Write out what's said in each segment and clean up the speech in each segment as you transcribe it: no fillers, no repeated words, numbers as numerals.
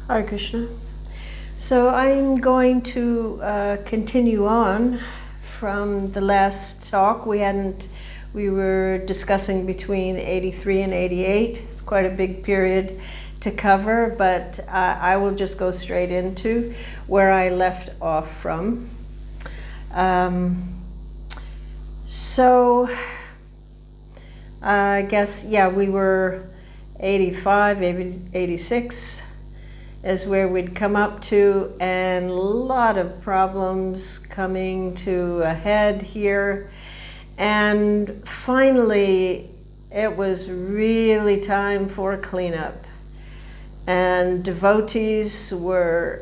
Hare Krishna. So I'm going to continue on from the last talk. We were discussing between 83 and 88. It's quite a big period to cover, but I will just go straight into where I left off from. So I guess, we were 85, 86 is where we'd come up to, and a lot of problems coming to a head here. And finally, it was really time for a cleanup. And devotees were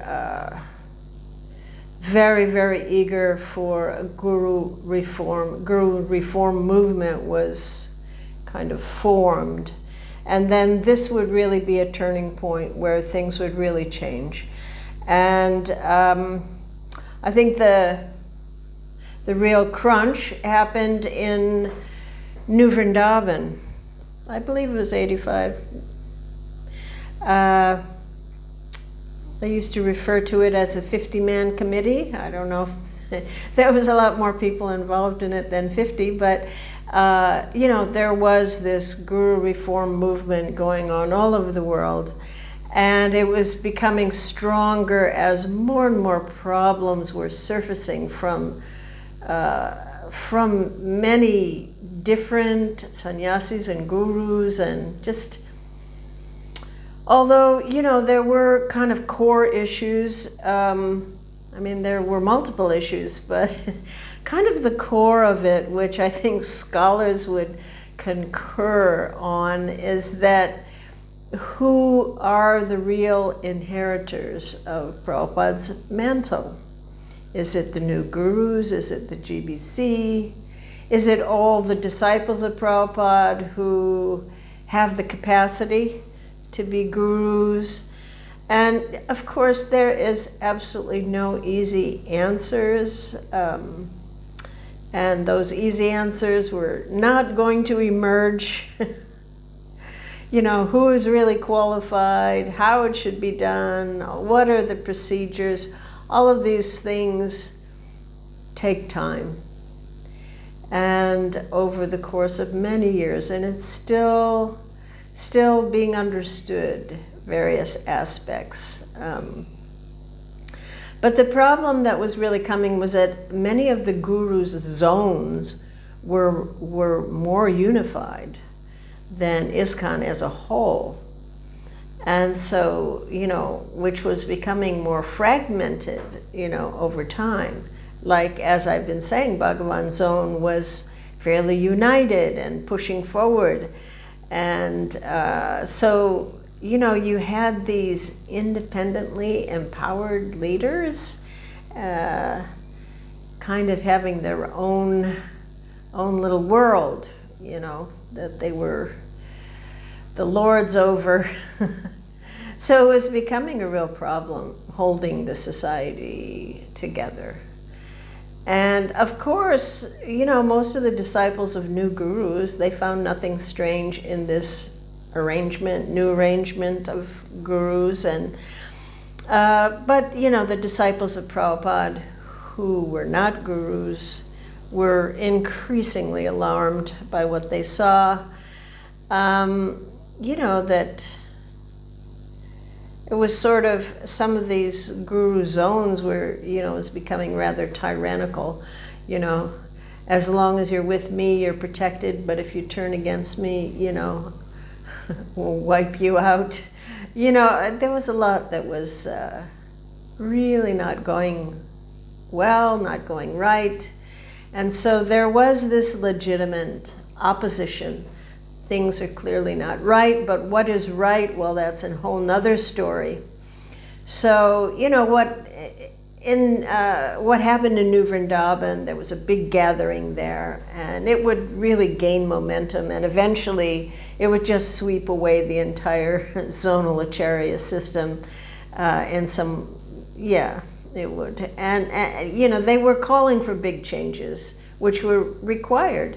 very, very eager for a guru reform. Guru reform movement was kind of formed. And then this would really be a turning point where things would really change. And I think the real crunch happened in New Vrindavan. I believe it was 85. They used to refer to it as a 50-man committee. I don't know if there was a lot more people involved in it than 50, but there was this guru reform movement going on all over the world, and it was becoming stronger as more and more problems were surfacing from many different sannyasis and gurus, and just although there were kind of core issues. There were multiple issues, but kind of the core of it, which I think scholars would concur on, is that who are the real inheritors of Prabhupada's mantle? Is it the new gurus? Is it the GBC? Is it all the disciples of Prabhupada who have the capacity to be gurus? And of course, there is absolutely no easy answers. And those easy answers were not going to emerge. Who is really qualified, how it should be done, what are the procedures. All of these things take time. And over the course of many years, and it's still being understood, various aspects. But the problem that was really coming was that many of the gurus' zones were more unified than ISKCON as a whole. And so, which was becoming more fragmented, over time. Like, as I've been saying, Bhagavan's zone was fairly united and pushing forward. And so, you had these independently empowered leaders kind of having their own little world, that they were the lords over. So it was becoming a real problem holding the society together. And of course, most of the disciples of new gurus, they found nothing strange in this new arrangement of gurus. And but the disciples of Prabhupada who were not gurus were increasingly alarmed by what they saw. That it was sort of, some of these guru zones were, it was becoming rather tyrannical. As long as you're with me, you're protected, but if you turn against me, we'll wipe you out. There was a lot that was really not going well, not going right. And so there was this legitimate opposition. Things are clearly not right, but what is right? Well, that's a whole nother story. So, what happened in New Vrindavan, there was a big gathering there, and it would really gain momentum, and eventually it would just sweep away the entire zonal acharya system. It would. And they were calling for big changes, which were required.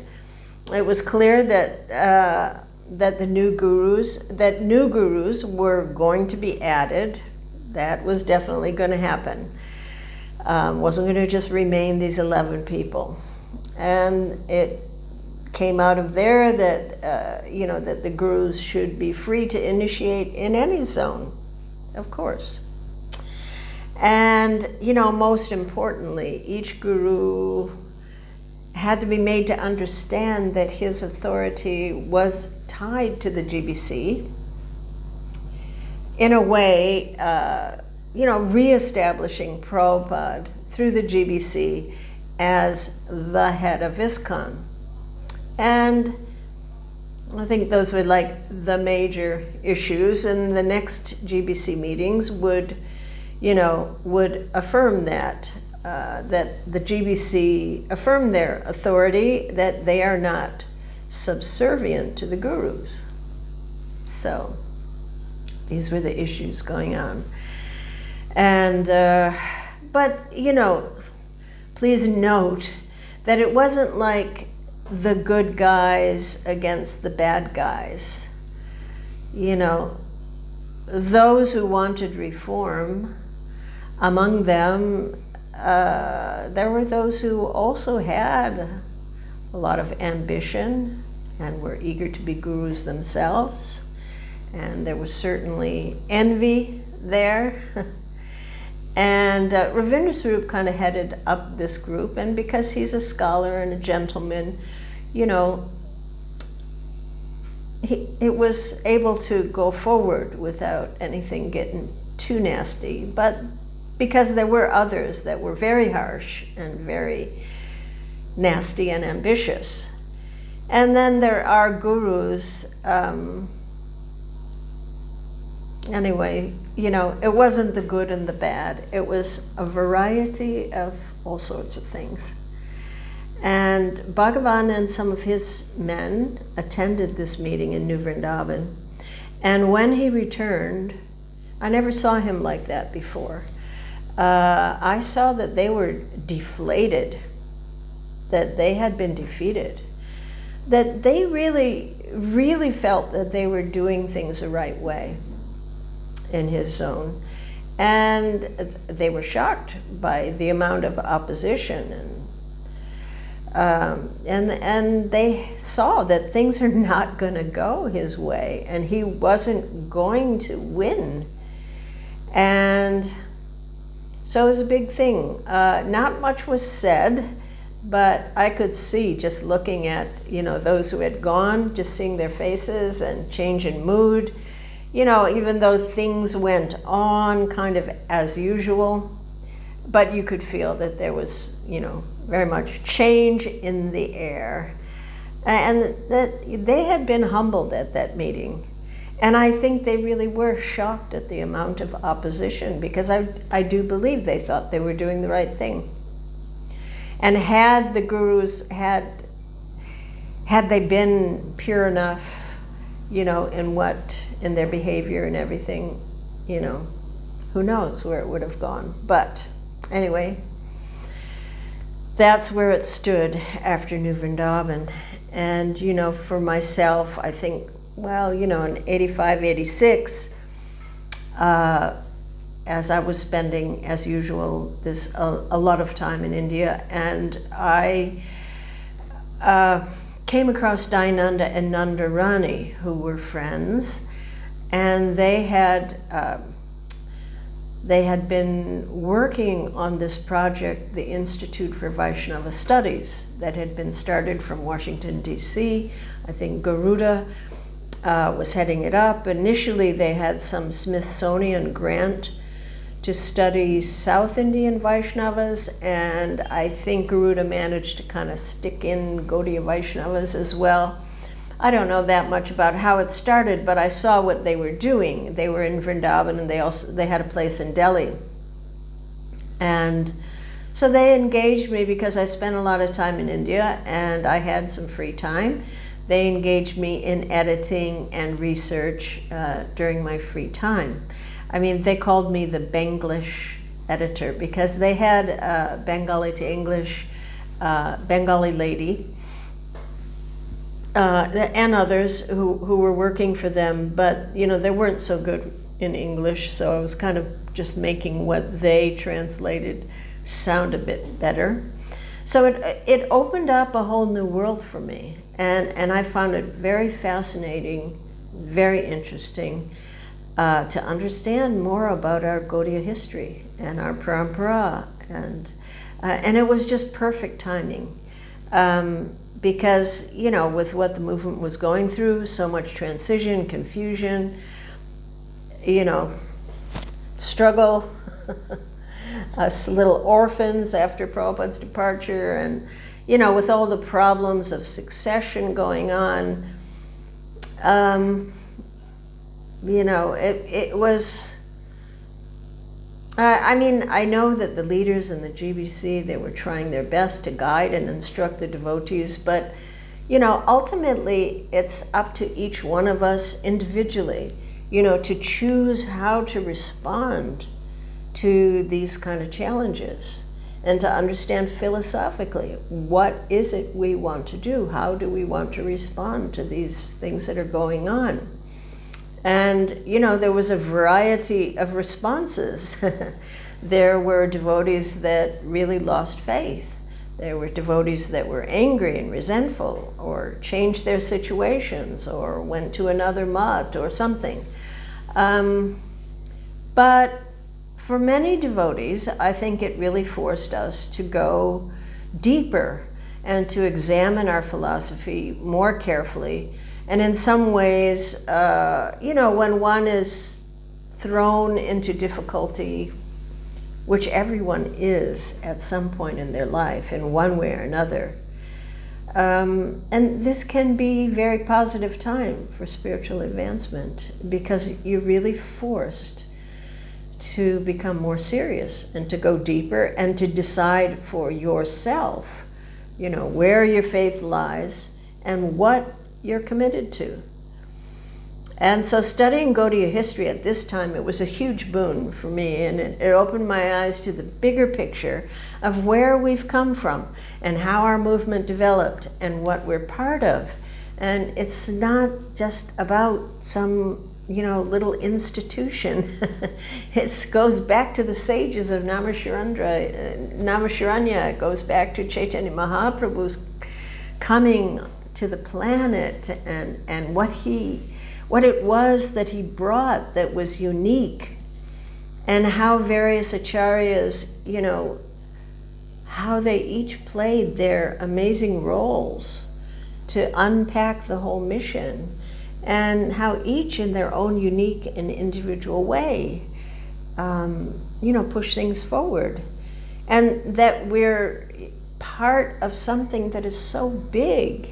It was clear that new gurus were going to be added That was definitely going to happen. Wasn't going to just remain these 11 people. And it came out of there that, that the gurus should be free to initiate in any zone, of course. And, most importantly, each guru had to be made to understand that his authority was tied to the GBC in a way, reestablishing Prabhupada through the GBC as the head of ISKCON. And I think those were like the major issues, and the next GBC meetings would affirm that the GBC affirm their authority, that they are not subservient to the gurus. So these were the issues going on. And, but, please note that it wasn't like the good guys against the bad guys. Those who wanted reform, among them, there were those who also had a lot of ambition and were eager to be gurus themselves. And there was certainly envy there. And Ravindra Swarup kind of headed up this group, and because he's a scholar and a gentleman, it was able to go forward without anything getting too nasty. But because there were others that were very harsh and very nasty and ambitious. And then there are gurus, anyway, it wasn't the good and the bad. It was a variety of all sorts of things. And Bhagavan and some of his men attended this meeting in New Vrindavan. And when he returned, I never saw him like that before. I saw that they were deflated, that they had been defeated, that they really, really felt that they were doing things the right way in his zone. And they were shocked by the amount of opposition, and they saw that things are not going to go his way, and he wasn't going to win. And so it was a big thing. Not much was said, but I could see, just looking at those who had gone, just seeing their faces and change in mood. Even though things went on kind of as usual, but you could feel that there was, very much change in the air. And that they had been humbled at that meeting. And I think they really were shocked at the amount of opposition, because I do believe they thought they were doing the right thing. And had the gurus, had they been pure enough, in their behavior and everything, who knows where it would have gone. But anyway, that's where it stood after New Vrindavan. And, for myself, I think, in 85, 86, as I was spending, as usual, a lot of time in India, and I came across Dayananda and Nandarani, who were friends, and they had been working on this project, the Institute for Vaishnava Studies, that had been started from Washington, D.C. I think Garuda was heading it up. Initially, they had some Smithsonian grant to study South Indian Vaishnavas, and I think Garuda managed to kind of stick in Gaudiya Vaishnavas as well. I don't know that much about how it started, but I saw what they were doing. They were in Vrindavan, and they had a place in Delhi. And so they engaged me because I spent a lot of time in India and I had some free time. They engaged me in editing and research during my free time. I mean, they called me the Benglish editor because they had a Bengali to English Bengali lady and others who were working for them, but they weren't so good in English, so I was kind of just making what they translated sound a bit better. So it opened up a whole new world for me, and I found it very fascinating, very interesting to understand more about our Gaudiya history and our parampara, and it was just perfect timing. Because, you know, with what the movement was going through, so much transition, confusion, you know, struggle, us little orphans after Prabhupada's departure, and, you know, with all the problems of succession going on, you know, it was, I mean, I know that the leaders in the GBC, they were trying their best to guide and instruct the devotees, but, you know, ultimately it's up to each one of us individually, you know, to choose how to respond to these kind of challenges and to understand philosophically, what is it we want to do? How do we want to respond to these things that are going on? And, you know, there was a variety of responses. There were devotees that really lost faith. There were devotees that were angry and resentful, or changed their situations, or went to another mat or something. But for many devotees, I think it really forced us to go deeper and to examine our philosophy more carefully. And in some ways, you know, when one is thrown into difficulty, which everyone is at some point in their life in one way or another, and this can be a very positive time for spiritual advancement, because you're really forced to become more serious and to go deeper and to decide for yourself, you know, where your faith lies and what you're committed to. And so studying Gaudiya history at this time, it was a huge boon for me, and it opened my eyes to the bigger picture of where we've come from and how our movement developed and what we're part of. And it's not just about some, you know, little institution. It goes back to the sages of Naimisharanya. It goes back to Chaitanya Mahaprabhu's coming to the planet, and what it was that he brought that was unique, and how various acharyas, you know, how they each played their amazing roles to unpack the whole mission, and how each in their own unique and individual way, you know, push things forward. And that we're part of something that is so big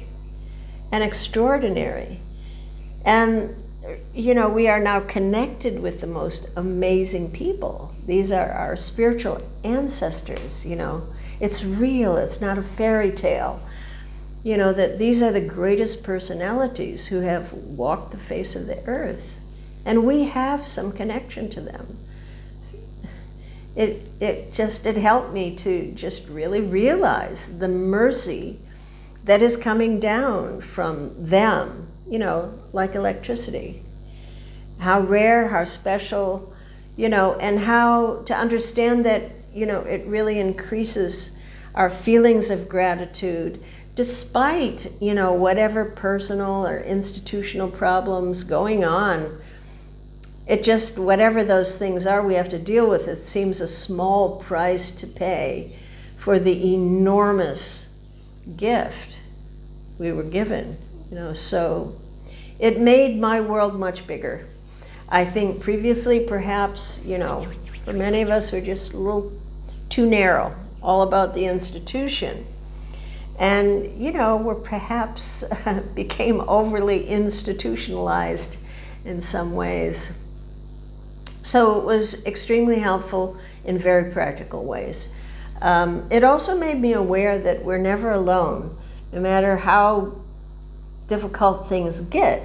and extraordinary. And, you know, we are now connected with the most amazing people. These are our spiritual ancestors, you know. It's real, it's not a fairy tale. You know, that these are the greatest personalities who have walked the face of the earth. And we have some connection to them. It helped me to just really realize the mercy that is coming down from them, you know, like electricity. How rare, how special, you know, and how to understand that, you know, it really increases our feelings of gratitude, despite, you know, whatever personal or institutional problems going on. It just, whatever those things are we have to deal with, it seems a small price to pay for the enormous gift we were given, you know. So it made my world much bigger. I think previously, perhaps, you know, for many of us, we're just a little too narrow, all about the institution. And, you know, we're perhaps became overly institutionalized in some ways. So it was extremely helpful in very practical ways. It also made me aware that we're never alone, no matter how difficult things get,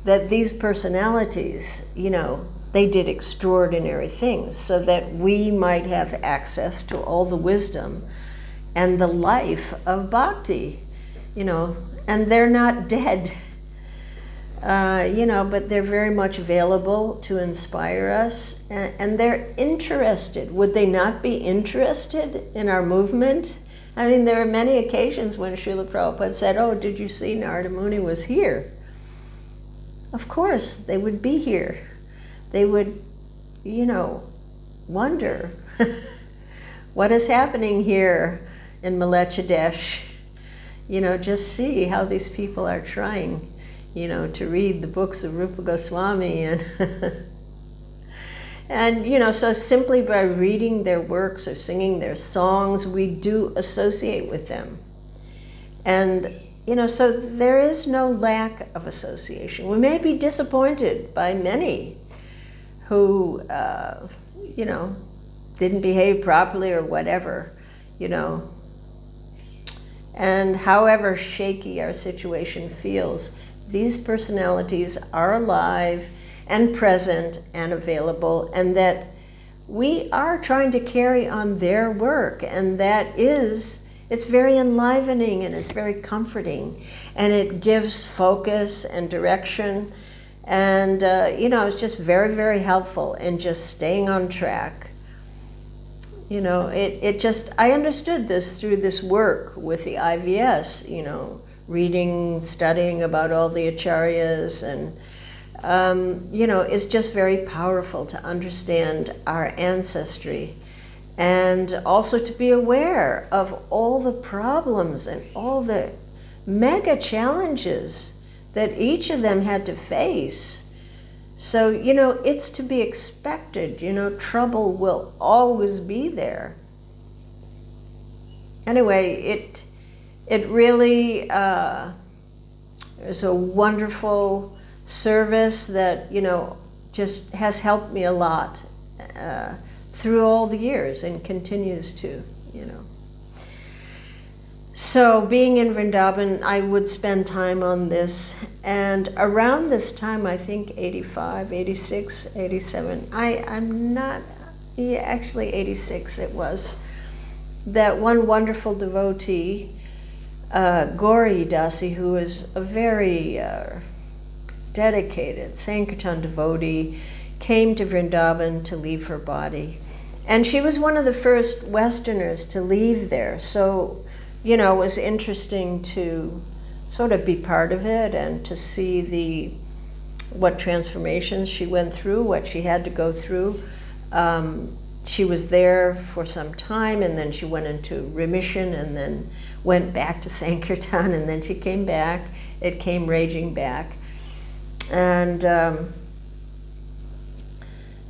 that these personalities, you know, they did extraordinary things so that we might have access to all the wisdom and the life of bhakti, you know, and they're not dead. But they're very much available to inspire us, and they're interested. Would they not be interested in our movement? I mean, there are many occasions when Srila Prabhupada said, "Oh, did you see Narada Muni was here?" Of course, they would be here. They would, wonder what is happening here in Malechadesh. Just see how these people are trying, to read the books of Rupa Goswami and and so simply by reading their works or singing their songs, we do associate with them. And so there is no lack of association. We may be disappointed by many who didn't behave properly or whatever, and however shaky our situation feels, these personalities are alive and present and available, and that we are trying to carry on their work, and it's very enlivening and it's very comforting, and it gives focus and direction, and it's just very, very helpful in just staying on track. I understood this through this work with the IVS, reading, studying about all the acharyas, and it's just very powerful to understand our ancestry, and also to be aware of all the problems and all the mega challenges that each of them had to face. So, it's to be expected, trouble will always be there. Anyway, it really is a wonderful service that, just has helped me a lot through all the years and continues to, So being in Vrindavan, I would spend time on this, and around this time, I think 85, 86, 87, actually 86 it was, that one wonderful devotee, Gauri Dasi, who is a very dedicated Sankirtan devotee, came to Vrindavan to leave her body. And she was one of the first Westerners to leave there, so it was interesting to sort of be part of it and to see what transformations she went through, what she had to go through. She was there for some time, and then she went into remission, and then went back to Sankirtan, and then she came back. It came raging back. And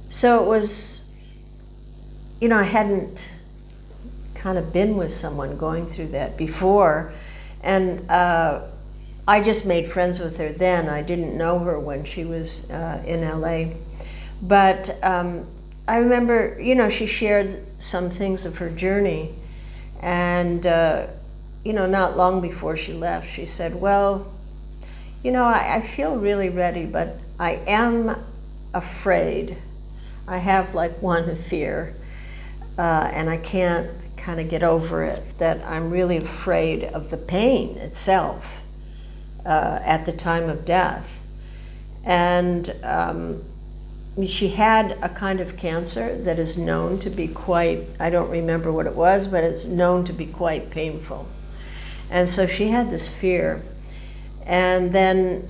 so it was, I hadn't kind of been with someone going through that before, and I just made friends with her then. I didn't know her when she was in LA, but I remember, she shared some things of her journey, and not long before she left, she said, "Well, I feel really ready, but I am afraid. I have like one fear, and I can't kind of get over it, that I'm really afraid of the pain itself at the time of death." And she had a kind of cancer that is known to be quite, I don't remember what it was, but it's known to be quite painful. And so she had this fear. And then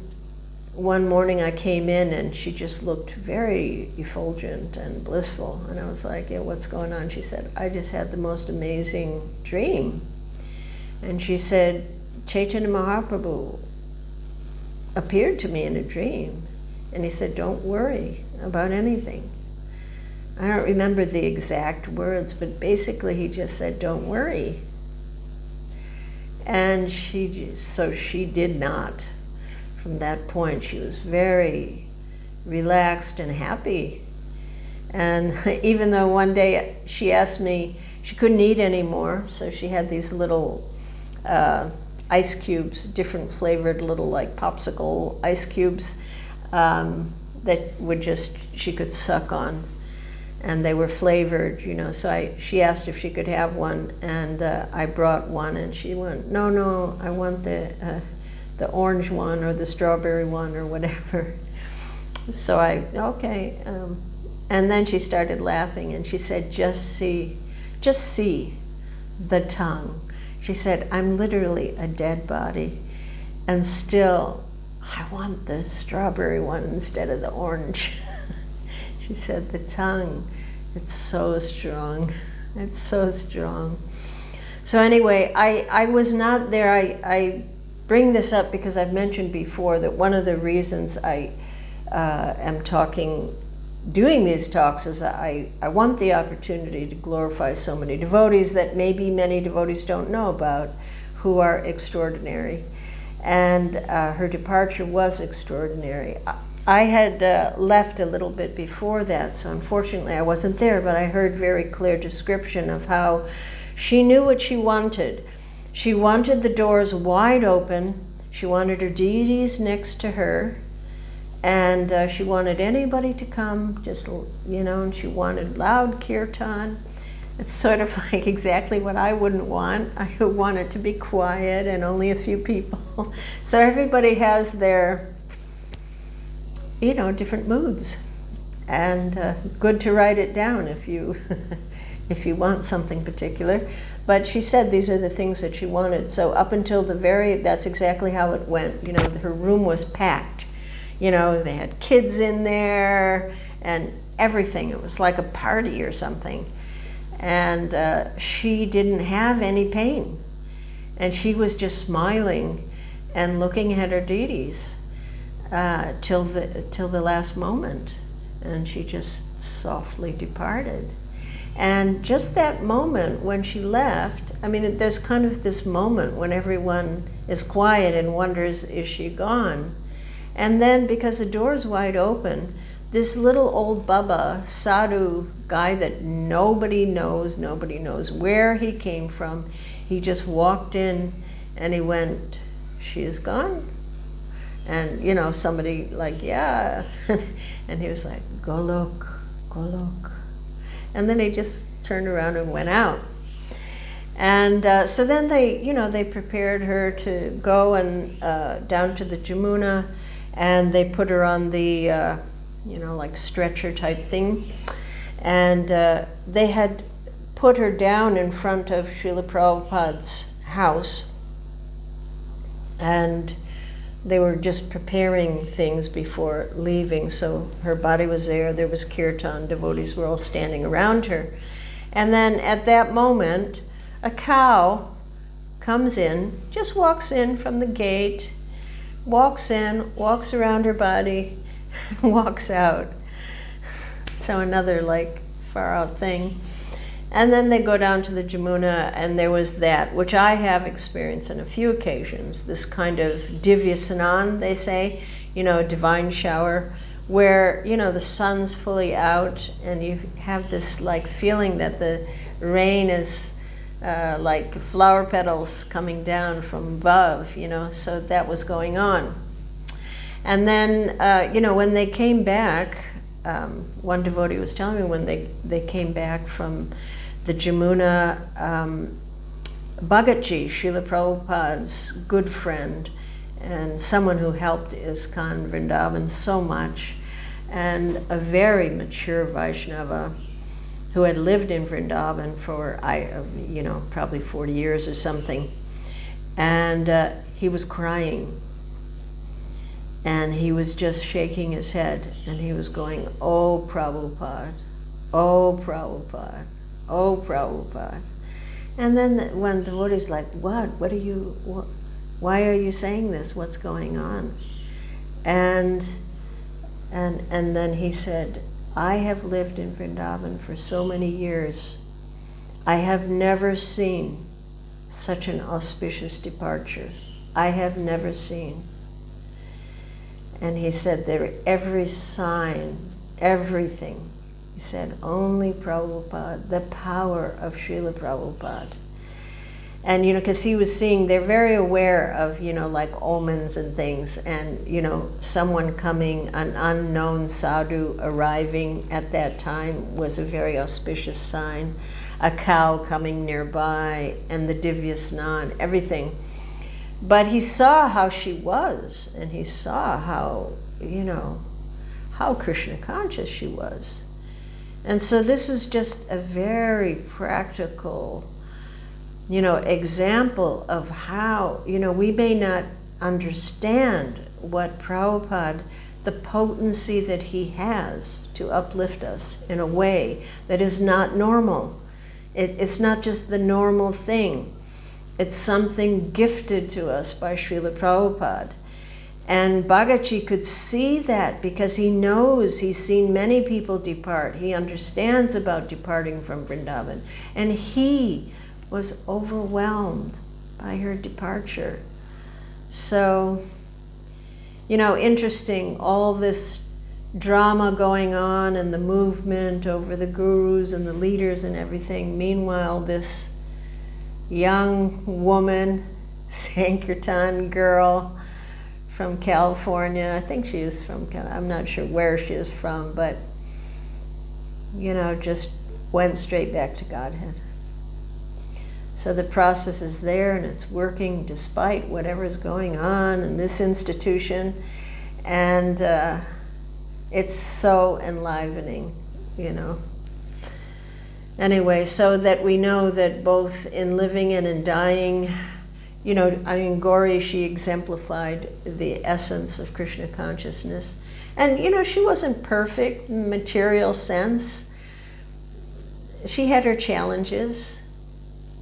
one morning I came in and she just looked very effulgent and blissful. And I was like, "Yeah, what's going on?" She said, "I just had the most amazing dream." And she said, "Chaitanya Mahaprabhu appeared to me in a dream. And he said, 'Don't worry about anything.'" I don't remember the exact words, but basically he just said, "Don't worry." And so she did not. From that point, she was very relaxed and happy. And even though one day she asked me, she couldn't eat anymore, so she had these little ice cubes, different flavored little like popsicle ice cubes that she could suck on. And they were flavored, so she asked if she could have one, and I brought one, and she went, no, I want the orange one or the strawberry one or whatever. So okay. And then she started laughing and she said, just see the tongue. She said, I'm literally a dead body and still I want the strawberry one instead of the orange. She said, the tongue, it's so strong. It's so strong. So anyway, I was not there. I bring this up because I've mentioned before that one of the reasons I am doing these talks is I want the opportunity to glorify so many devotees that maybe many devotees don't know about, who are extraordinary. And her departure was extraordinary. I had left a little bit before that, so unfortunately I wasn't there, but I heard very clear description of how she knew what she wanted. She wanted the doors wide open. She wanted her deities next to her. And she wanted anybody to come, just, and she wanted loud kirtan. It's sort of like exactly what I wouldn't want. I would want it to be quiet and only a few people. So everybody has their, different moods. And good to write it down if you, if you want something particular. But she said these are the things that she wanted. So up until that's exactly how it went. Her room was packed. They had kids in there and everything. It was like a party or something. And she didn't have any pain. And she was just smiling and looking at her deities till the last moment. And she just softly departed. And just that moment when she left, there's kind of this moment when everyone is quiet and wonders, is she gone? And then, because the door's wide open, this little old Baba, sadhu guy that nobody knows where he came from, he just walked in and he went, she is gone? And, somebody like, yeah. And he was like, go look. And then he just turned around and went out. And so then they prepared her to go and down to the Jamuna. And they put her on the, like stretcher type thing. And they had put her down in front of Srila Prabhupada's house. And they were just preparing things before leaving. So her body was there was kirtan, devotees were all standing around her. And then at that moment, a cow comes in, just walks in from the gate, walks in, walks around her body, and walks out. So another far out thing. And then they go down to the Jamuna, and there was that, which I have experienced on a few occasions, this kind of divya sanan, they say, divine shower, where, the sun's fully out, and you have this feeling that the rain is like flower petals coming down from above, so that was going on. And then, when they came back, one devotee was telling me when they came back from the Jamuna, Bhagatji, Srila Prabhupada's good friend, and someone who helped ISKCON Vrindavan so much, and a very mature Vaishnava who had lived in Vrindavan for, probably 40 years or something. And he was crying. And he was just shaking his head. And he was going, oh, Prabhupada, oh, Prabhupada, oh, Prabhupada. And then when the devotee's like, why are you saying this? What's going on? And then he said, I have lived in Vrindavan for so many years. I have never seen such an auspicious departure. I have never seen. And he said, every sign, everything. He said, only Prabhupada, the power of Srila Prabhupada. And, because he was seeing, they're very aware of, omens and things. And, someone coming, an unknown sadhu arriving at that time was a very auspicious sign. A cow coming nearby, and the divya snan, everything. But he saw how she was, and he saw how, how Krishna conscious she was. And so this is just a very practical, example of how, we may not understand what Prabhupada, the potency that he has to uplift us in a way that is not normal. It's not just the normal thing. It's something gifted to us by Srila Prabhupada. And Bhagaji could see that because he knows, he's seen many people depart. He understands about departing from Vrindavan. And he was overwhelmed by her departure. So, interesting, all this drama going on and the movement over the gurus and the leaders and everything. Meanwhile, this young woman, Sankirtan girl from California, I think she is from, I'm not sure where she is from, but, just went straight back to Godhead. So the process is there and it's working despite whatever is going on in this institution. And it's so enlivening, Anyway, so that we know that both in living and in dying, Gauri, she exemplified the essence of Krishna consciousness. And, she wasn't perfect in the material sense. She had her challenges,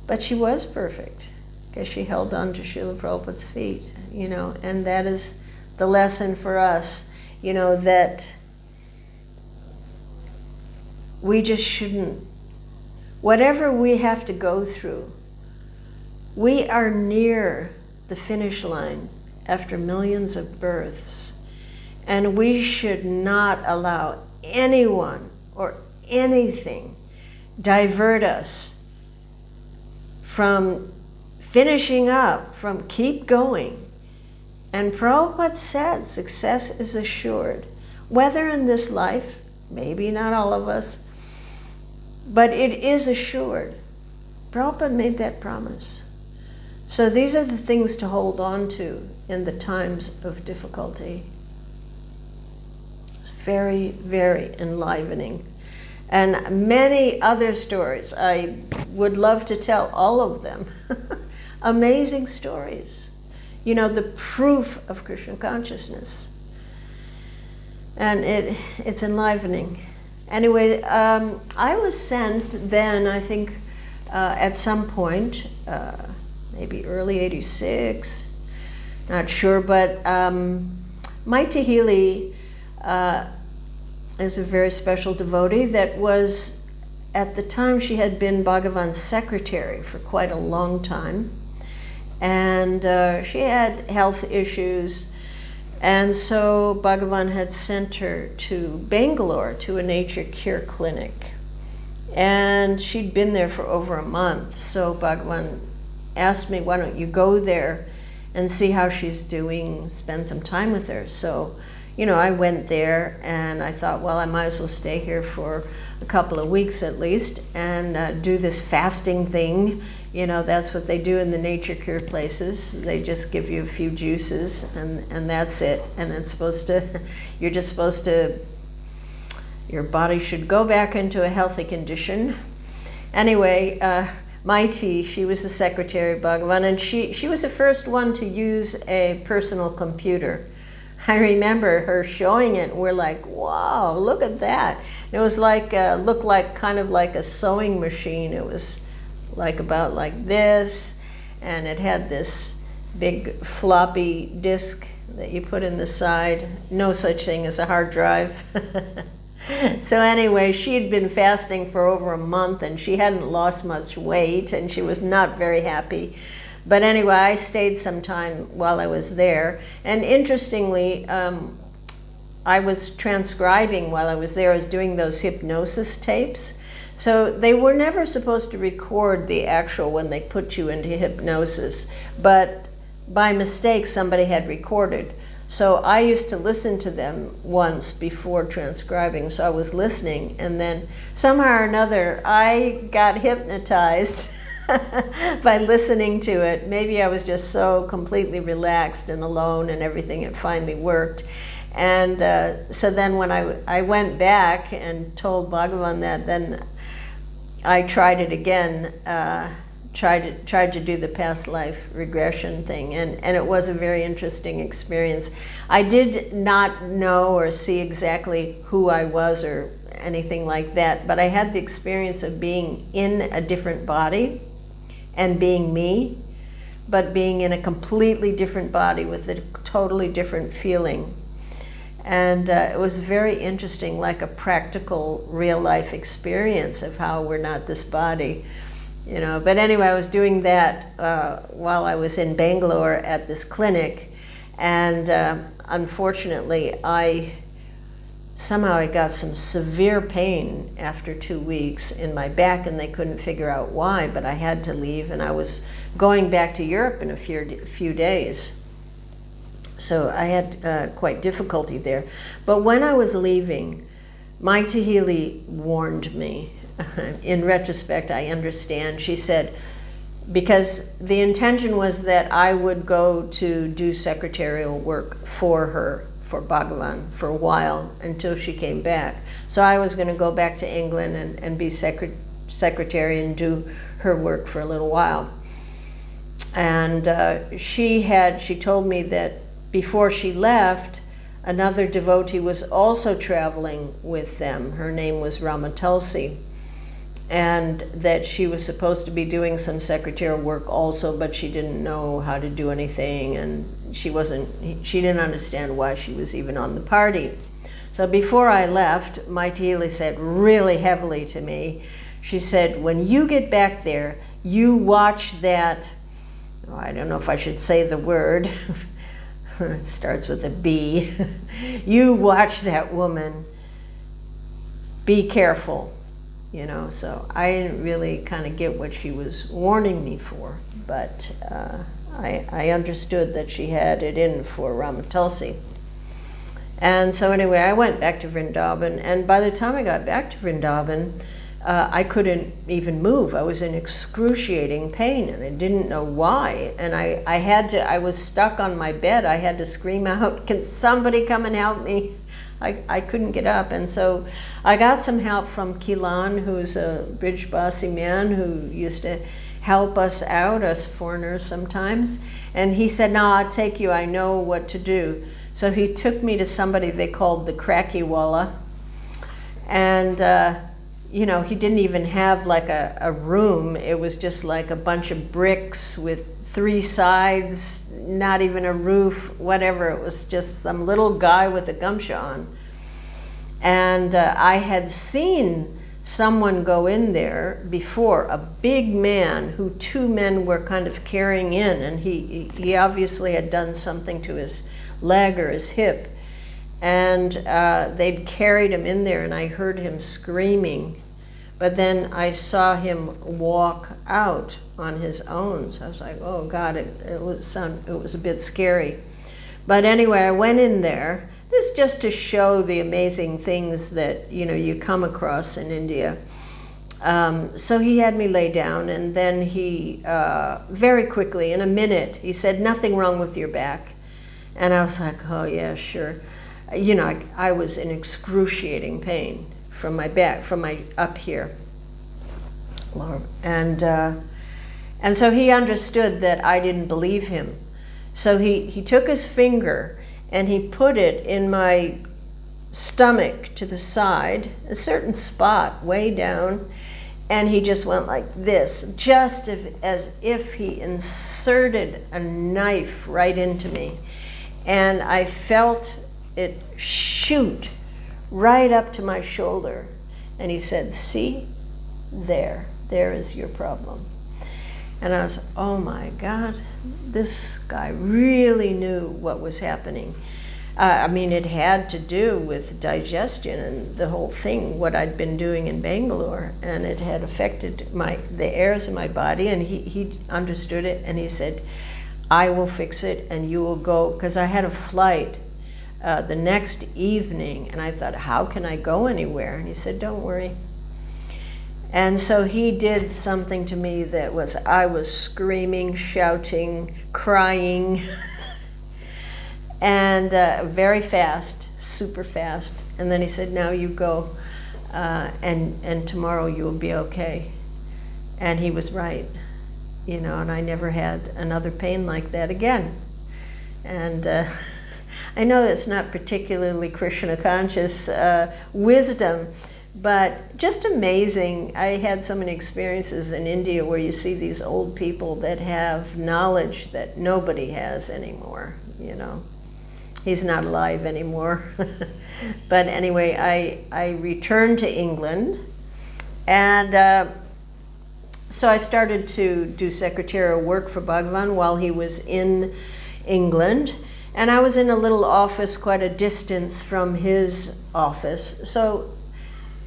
but she was perfect because she held on to Srila Prabhupada's feet, and that is the lesson for us, that we just shouldn't, whatever we have to go through, we are near the finish line after millions of births, and we should not allow anyone or anything divert us from finishing up, from keep going. And Prabhupada said success is assured, whether in this life, maybe not all of us, but it is assured. Prabhupada made that promise. So these are the things to hold on to in the times of difficulty. It's very, very enlivening. And many other stories. I would love to tell all of them. Amazing stories. The proof of Krishna consciousness. And it's enlivening. Anyway, I was sent then, I think, at some point, maybe early '86, not sure, but Mai Tahili is a very special devotee that was, at the time, she had been Bhagavan's secretary for quite a long time. And she had health issues. And so Bhagavan had sent her to Bangalore to a nature cure clinic. And she'd been there for over a month. So Bhagavan asked me, why don't you go there and see how she's doing, spend some time with her. So, I went there and I thought, well, I might as well stay here for a couple of weeks at least and do this fasting thing. That's what they do in the nature cure places. They just give you a few juices and that's it. And it's you're just supposed to, your body should go back into a healthy condition. Anyway, Maiti, she was the secretary of Bhagavan, and she was the first one to use a personal computer. I remember her showing it, and we're like, wow, look at that. And it was like, looked like kind of like a sewing machine. It was about like this, and it had this big floppy disk that you put in the side. No such thing as a hard drive. So anyway, she had been fasting for over a month, and she hadn't lost much weight, and she was not very happy. But anyway, I stayed some time while I was there. And interestingly, I was transcribing while I was there. I was doing those hypnosis tapes. So they were never supposed to record the actual when they put you into hypnosis. But by mistake, somebody had recorded. So I used to listen to them once before transcribing. So I was listening, and then somehow or another, I got hypnotized. by listening to it. Maybe I was just so completely relaxed and alone and everything, it finally worked. And so then when I went back and told Bhagavan that, then I tried it again, tried to do the past life regression thing, and it was a very interesting experience. I did not know or see exactly who I was or anything like that, but I had the experience of being in a different body and being me, but being in a completely different body with a totally different feeling. And it was very interesting, like a practical real life experience of how we're not this body. You know, but anyway, I was doing that while I was in Bangalore at this clinic, and unfortunately, somehow I got some severe pain after 2 weeks in my back, and they couldn't figure out why, but I had to leave, and I was going back to Europe in a few days. So I had quite difficulty there. But when I was leaving, Mai Tahili warned me. In retrospect, I understand. She said, because the intention was that I would go to do secretarial work for her, for Bhagavan, for a while until she came back. So I was going to go back to England and be secretary and do her work for a little while. And she told me that before she left, another devotee was also traveling with them. Her name was Ramatulsi. And that she was supposed to be doing some secretarial work also, but she didn't know how to do anything, and she didn't understand why she was even on the party. So before I left, Mai Tahili said really heavily to me, she said, when you get back there, you watch that, I don't know if I should say the word, it starts with a B, you watch that woman, be careful. You know, so I didn't really kind of get what she was warning me for, but I understood that she had it in for Ramatulsi. And so anyway, I went back to Vrindavan, and by the time I got back to Vrindavan, I couldn't even move. I was in excruciating pain, and I didn't know why. And I was stuck on my bed. I had to scream out, can somebody come and help me? I couldn't get up, and so I got some help from Kilan, who's a Brijbasi man who used to help us out, us foreigners sometimes, and he said, no, I'll take you, I know what to do. So he took me to somebody they called the Cracky-Walla, and you know, he didn't even have like a room. It was just like a bunch of bricks with 3 sides, not even a roof, whatever. It was just some little guy with a gumsha on. And I had seen someone go in there before, a big man who 2 men were kind of carrying in, and he obviously had done something to his leg or his hip. And they'd carried him in there, and I heard him screaming. But then I saw him walk out on his own. So I was like, oh God, it was a bit scary. But anyway, I went in there. This just to show the amazing things that, you know, you come across in India. So he had me lay down, and then he, very quickly, in a minute, he said, nothing wrong with your back. And I was like, oh yeah, sure. You know, I was in excruciating pain from my back, from my up here. And so he understood that I didn't believe him. So he took his finger and he put it in my stomach to the side, a certain spot way down, and he just went like this, just as if he inserted a knife right into me. And I felt it shoot right up to my shoulder. And he said, see, there is your problem. And I was, oh my God, this guy really knew what was happening. I mean, it had to do with digestion and the whole thing, what I'd been doing in Bangalore, and it had affected the airs in my body, and he understood it, and he said, I will fix it, and you will go, because I had a flight the next evening, and I thought, how can I go anywhere? And he said, don't worry. And so he did something to me that was, I was screaming, shouting, crying, and very fast, super fast. And then he said, now you go, and tomorrow you will be okay. And he was right, you know, and I never had another pain like that again. And I know that's not particularly Krishna conscious wisdom, but just amazing. I had so many experiences in India where you see these old people that have knowledge that nobody has anymore, you know. He's not alive anymore. But anyway, I returned to England, and so I started to do secretarial work for Bhagavan while he was in England. And I was in a little office quite a distance from his office. So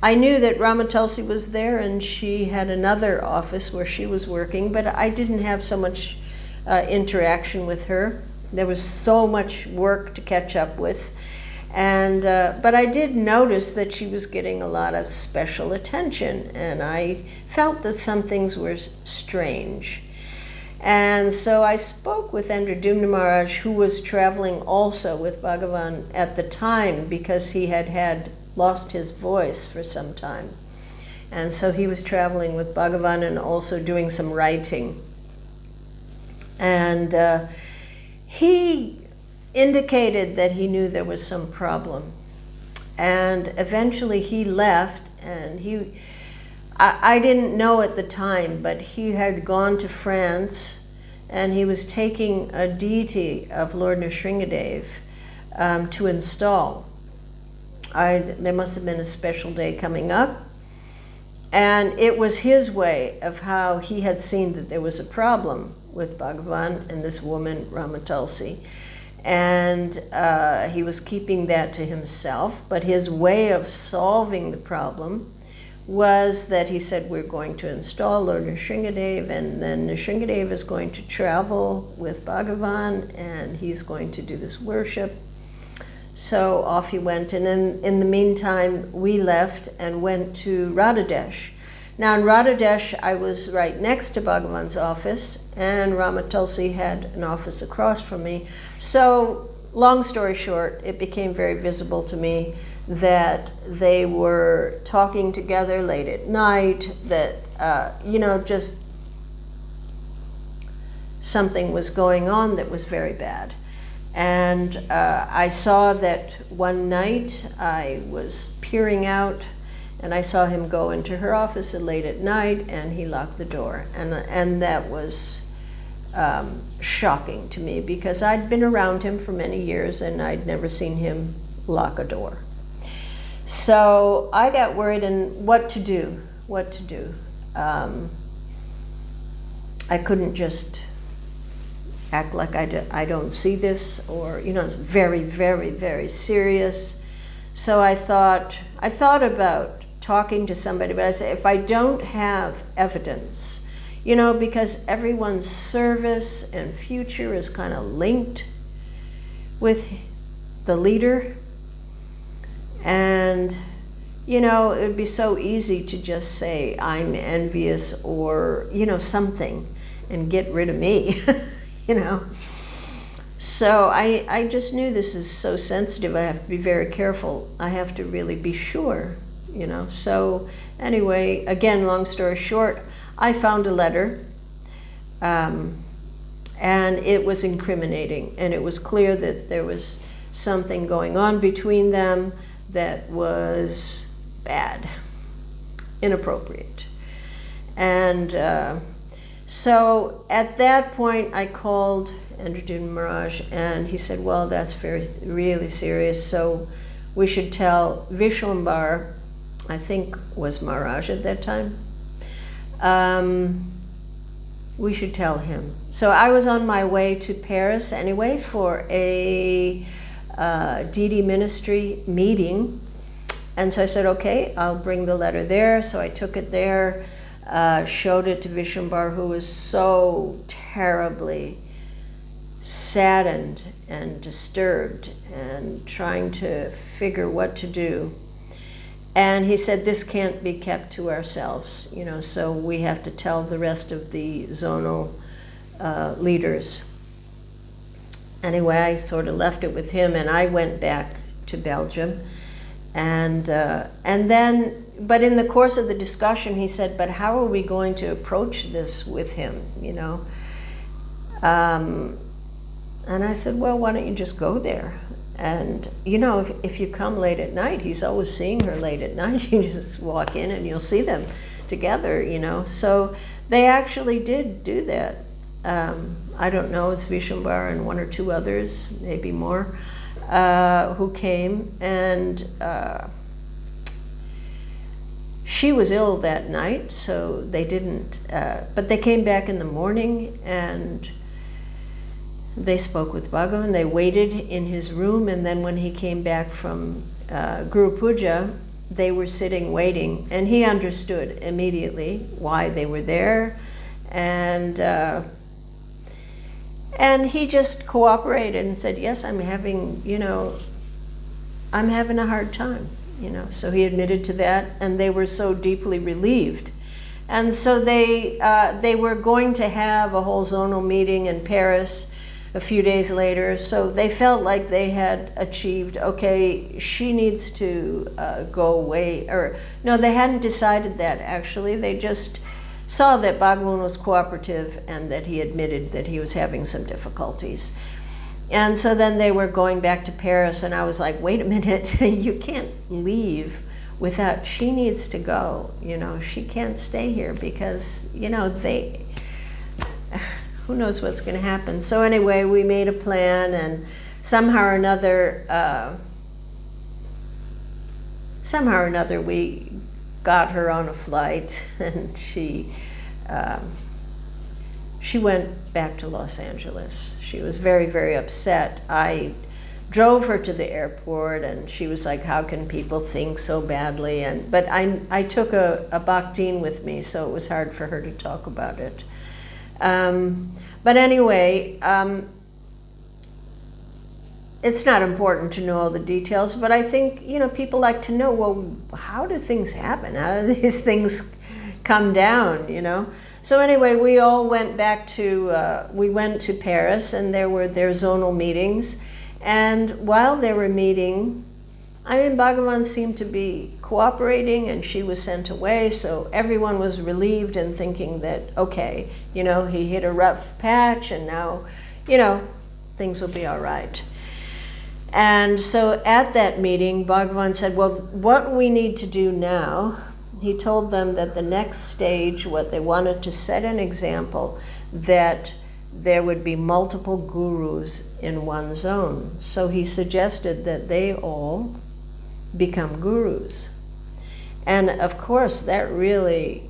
I knew that Rama Tulsi was there, and she had another office where she was working, but I didn't have so much interaction with her. There was so much work to catch up with. And but I did notice that she was getting a lot of special attention, and I felt that some things were strange. And so I spoke with Indradyumna Maharaj, who was traveling also with Bhagavan at the time, because he had lost his voice for some time. And so he was traveling with Bhagavan and also doing some writing. And he indicated that he knew there was some problem. And eventually he left, and I didn't know at the time, but he had gone to France, and he was taking a deity of Lord Nrsingadev to install. There must have been a special day coming up, and it was his way of how he had seen that there was a problem with Bhagavan and this woman, Rama Tulsi. And he was keeping that to himself, but his way of solving the problem was that he said, we're going to install Lord Nrsingadev, and then Nrsingadev is going to travel with Bhagavan, and he's going to do this worship. So off he went, and in the meantime, we left and went to Radhadesh. Now in Radhadesh, I was right next to Bhagavan's office, and Rama Tulsi had an office across from me. So long story short, it became very visible to me that they were talking together late at night, that, you know, just something was going on that was very bad. And I saw that one night I was peering out, and I saw him go into her office late at night, and he locked the door. And that was shocking to me, because I'd been around him for many years, and I'd never seen him lock a door. So I got worried, and what to do. I couldn't just act like I don't see this, or, you know, it's very, very, very serious. So I thought about talking to somebody, but I said, if I don't have evidence, you know, because everyone's service and future is kind of linked with the leader. And, you know, it would be so easy to just say, I'm envious, or, you know, something, and get rid of me, you know. So I just knew this is so sensitive. I have to be very careful. I have to really be sure, you know. So anyway, again, long story short, I found a letter, and it was incriminating, and it was clear that there was something going on between them that was bad, inappropriate. And so at that point I called Indradyumna Maharaj, and he said, well, that's really serious, so we should tell Vishwambar, I think was Maharaj at that time, we should tell him. So I was on my way to Paris anyway for a DD ministry meeting, and so I said, okay, I'll bring the letter there. So I took it there, showed it to Vishwambar, who was so terribly saddened and disturbed and trying to figure what to do. And he said, this can't be kept to ourselves, so we have to tell the rest of the zonal leaders. Anyway, I sort of left it with him, and I went back to Belgium. And then, but in the course of the discussion, he said, but how are we going to approach this with him, And I said, well, why don't you just go there? And, if you come late at night, he's always seeing her late at night. You just walk in and you'll see them together, So they actually did do that. I don't know, it's Vishambar and one or two others, maybe more, who came. And she was ill that night, so they didn't, but they came back in the morning and they spoke with Bhagavan. They waited in his room, and then when he came back from Guru Puja, they were sitting waiting, and he understood immediately why they were there, and he just cooperated and said, yes, I'm having a hard time, So he admitted to that, and they were so deeply relieved. And so they were going to have a whole zonal meeting in Paris a few days later, so they felt like they had achieved, okay, she needs to go away, or no, they hadn't decided that actually. They just saw that Bhagavan was cooperative and that he admitted that he was having some difficulties. And so then they were going back to Paris, and I was like, wait a minute, you can't leave without, she needs to go, she can't stay here because, who knows what's going to happen. So anyway, we made a plan, and somehow or another we got her on a flight, and she went back to Los Angeles. She was very, very upset. I drove her to the airport, and she was like, how can people think so badly? But I took a bhaktin with me, so it was hard for her to talk about it. But anyway, it's not important to know all the details, but I think, people like to know, well, how do things happen? How do these things come down, So anyway, we all went back to, we went to Paris, and there were their zonal meetings. And while they were meeting, Bhagavan seemed to be cooperating, and she was sent away, so everyone was relieved and thinking that, okay, he hit a rough patch, and now, things will be all right. And so at that meeting, Bhagavan said, well, what we need to do now, he told them that the next stage, what they wanted to set an example, that there would be multiple gurus in one zone. So he suggested that they all become gurus. And of course, that really,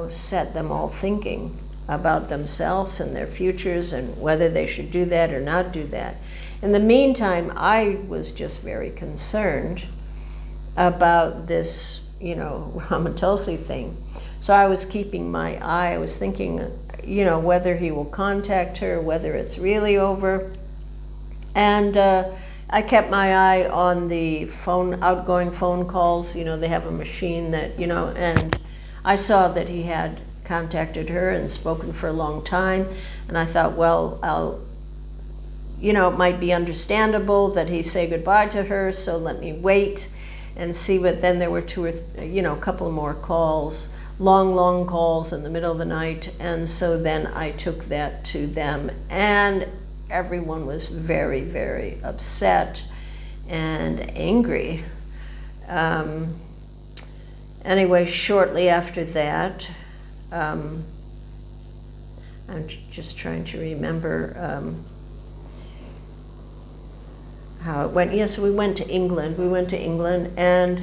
set them all thinking about themselves and their futures and whether they should do that or not do that. In the meantime, I was just very concerned about this, Rama Tulsi thing. So I was keeping my eye, I was thinking, whether he will contact her, whether it's really over. And I kept my eye on the outgoing phone calls. They have a machine that, and I saw that he had contacted her and spoken for a long time. And I thought, well, it might be understandable that he say goodbye to her, so let me wait and see. But then there were a couple more calls, long calls in the middle of the night. And so then I took that to them, and everyone was very, very upset and angry. Anyway, shortly after that, I'm just trying to remember how it went. Yes, we went to England. And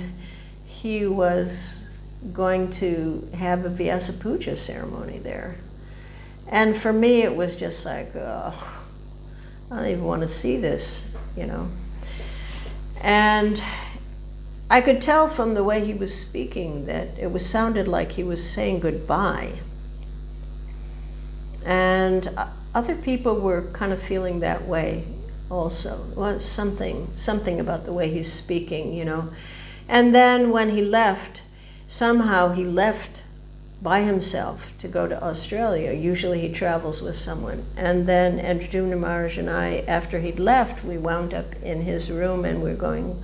he was going to have a Vyasa Puja ceremony there. And for me, it was just like, oh, I don't even want to see this, And I could tell from the way he was speaking that it sounded like he was saying goodbye. And other people were kind of feeling that way also. Well, something about the way he's speaking, And then when he left, somehow he left by himself to go to Australia. Usually he travels with someone. And then Arjuna Maharaj and I, after he'd left, we wound up in his room and we're going,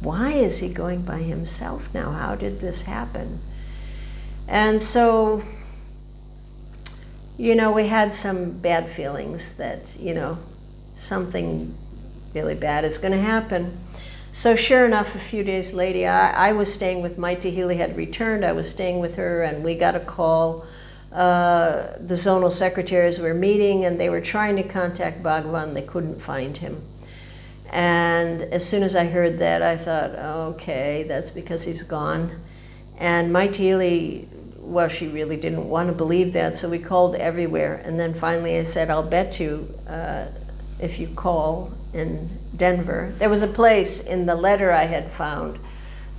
why is he going by himself now? How did this happen? And so, you know, we had some bad feelings that, you know, something really bad is going to happen. So sure enough, a few days later, I was staying with Maite Healy, had returned. I was staying with her, and we got a call. The zonal secretaries were meeting, and they were trying to contact Bhagavan. They couldn't find him. And as soon as I heard that, I thought, okay, that's because he's gone. And Maite Healy, well, she really didn't want to believe that, so we called everywhere. And then finally I said, I'll bet you if you call in Denver. There was a place in the letter I had found.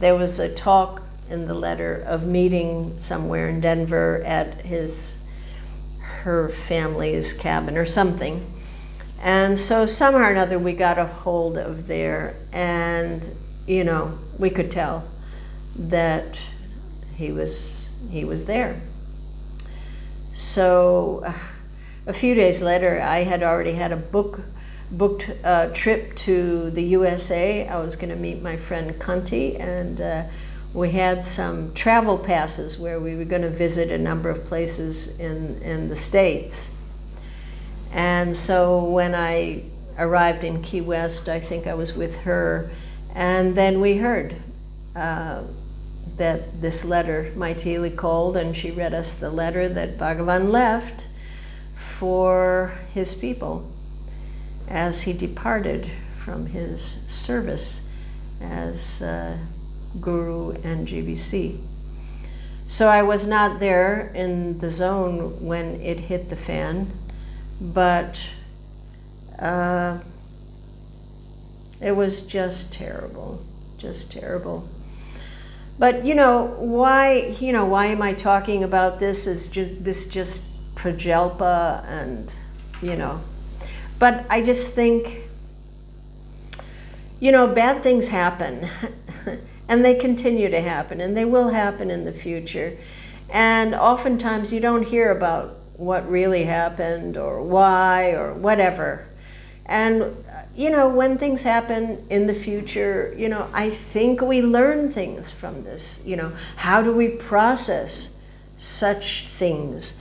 There was a talk in the letter of meeting somewhere in Denver at her family's cabin or something. And so somehow or another we got a hold of there, and, you know, we could tell that he was there. So a few days later, I had already had a booked trip to the USA. I was going to meet my friend Kunti, and we had some travel passes where we were going to visit a number of places in the States. And so when I arrived in Key West, I think I was with her, and then we heard that this letter, Maite Healy called, and she read us the letter that Bhagavan left for his people as he departed from his service as Guru and GBC. So I was not there in the zone when it hit the fan, but it was just terrible, just terrible. But why am I talking about this? Is just Prajalpa, and but I just think, bad things happen and they continue to happen, and they will happen in the future. And oftentimes you don't hear about what really happened or why or whatever. And when things happen in the future, I think we learn things from this. How do we process such things?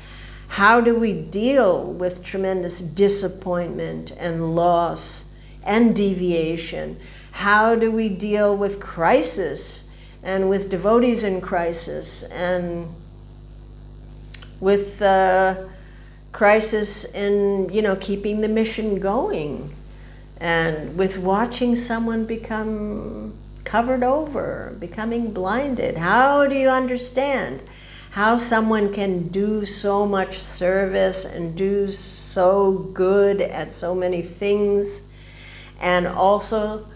How do we deal with tremendous disappointment and loss and deviation? How do we deal with crisis and with devotees in crisis and with crisis in, keeping the mission going, and with watching someone become covered over, becoming blinded? How do you understand how someone can do so much service and do so good at so many things, and also,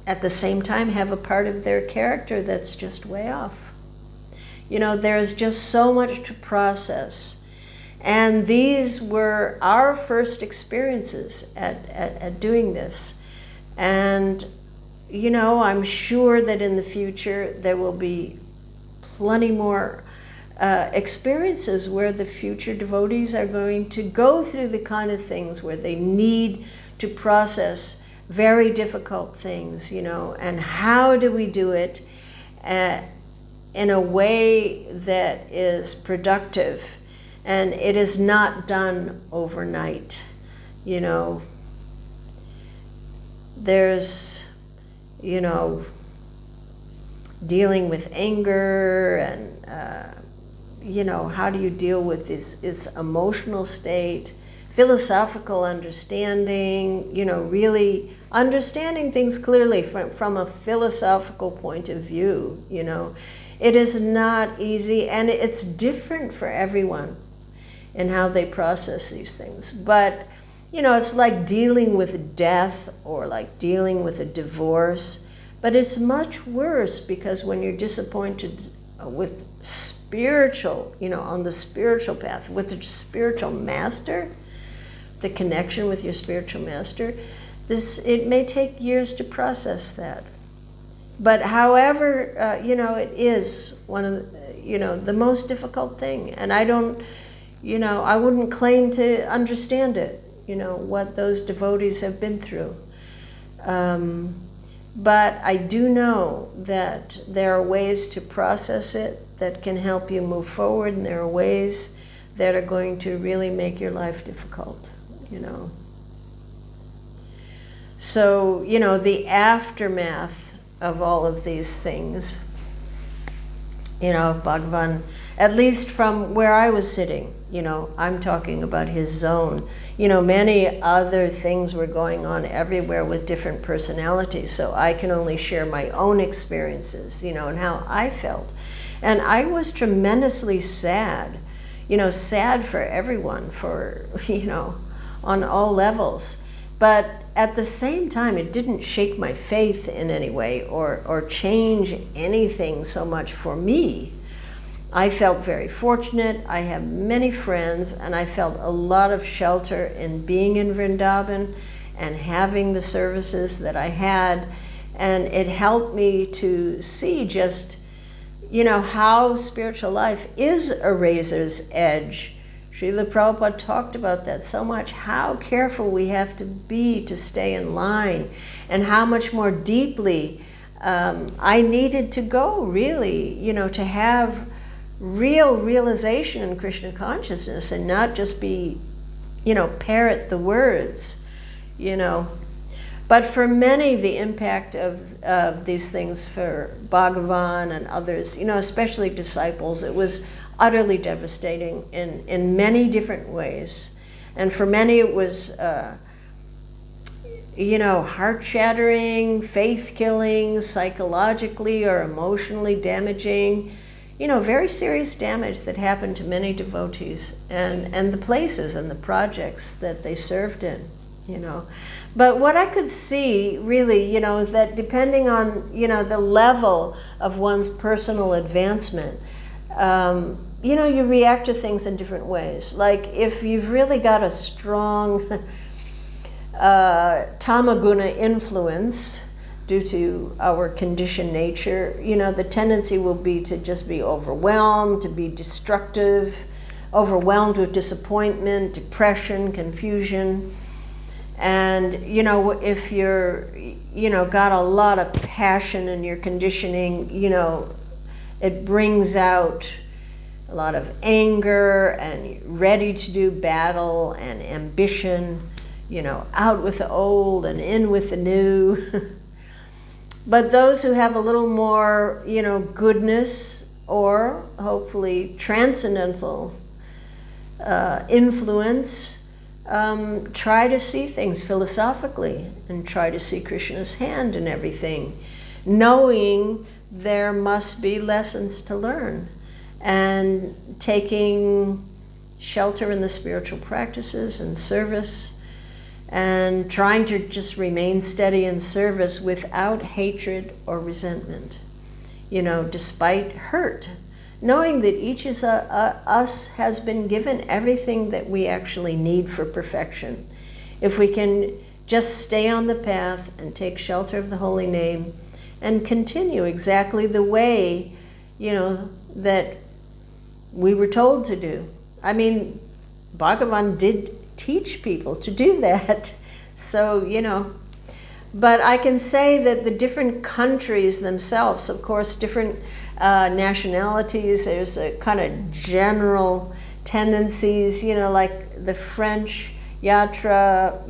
at the same time have a part of their character that's just way off? There's just so much to process. And these were our first experiences at doing this. And, I'm sure that in the future there will be plenty more experiences where the future devotees are going to go through the kind of things where they need to process very difficult things, and how do we do it in a way that is productive, and it is not done overnight. There's, dealing with anger, and how do you deal with this emotional state, philosophical understanding, really understanding things clearly from a philosophical point of view. It is not easy, and it's different for everyone in how they process these things. But, it's like dealing with death or like dealing with a divorce. But it's much worse because when you're disappointed with spiritual, on the spiritual path, with the spiritual master, the connection with your spiritual master, it may take years to process that. But however, it is one of the most difficult thing. And I don't, I wouldn't claim to understand it, what those devotees have been through. But I do know that there are ways to process it that can help you move forward, and there are ways that are going to really make your life difficult, So, the aftermath of all of these things, Bhagavan, at least from where I was sitting, I'm talking about his zone. Many other things were going on everywhere with different personalities, so I can only share my own experiences, and how I felt. And I was tremendously sad, sad for everyone, for, on all levels. But at the same time, it didn't shake my faith in any way or change anything so much for me. I felt very fortunate. I have many friends, and I felt a lot of shelter in being in Vrindavan and having the services that I had. And it helped me to see just, how spiritual life is a razor's edge. Srila Prabhupada talked about that so much, how careful we have to be to stay in line, and how much more deeply I needed to go, really, to have real realization in Krishna consciousness and not just be, parrot the words, But for many, the impact of these things for Bhagavan and others, especially disciples, it was utterly devastating in many different ways. And for many, it was, heart-shattering, faith-killing, psychologically or emotionally damaging, very serious damage that happened to many devotees and the places and the projects that they served in, But what I could see, really, is that depending on, the level of one's personal advancement, you react to things in different ways. Like if you've really got a strong tamaguna influence due to our conditioned nature, the tendency will be to just be overwhelmed, to be destructive, overwhelmed with disappointment, depression, confusion. And, if you're, got a lot of passion in your conditioning, it brings out a lot of anger and ready to do battle and ambition, out with the old and in with the new. But those who have a little more, goodness or hopefully transcendental influence, try to see things philosophically and try to see Krishna's hand in everything, knowing there must be lessons to learn, and taking shelter in the spiritual practices and service, and trying to just remain steady in service without hatred or resentment, despite hurt, knowing that each of us has been given everything that we actually need for perfection. If we can just stay on the path and take shelter of the holy name and continue exactly the way, that we were told to do. I mean, Bhagavan did teach people to do that. So, but I can say that the different countries themselves, of course, different nationalities, there's a kind of general tendencies, like the French Yatra,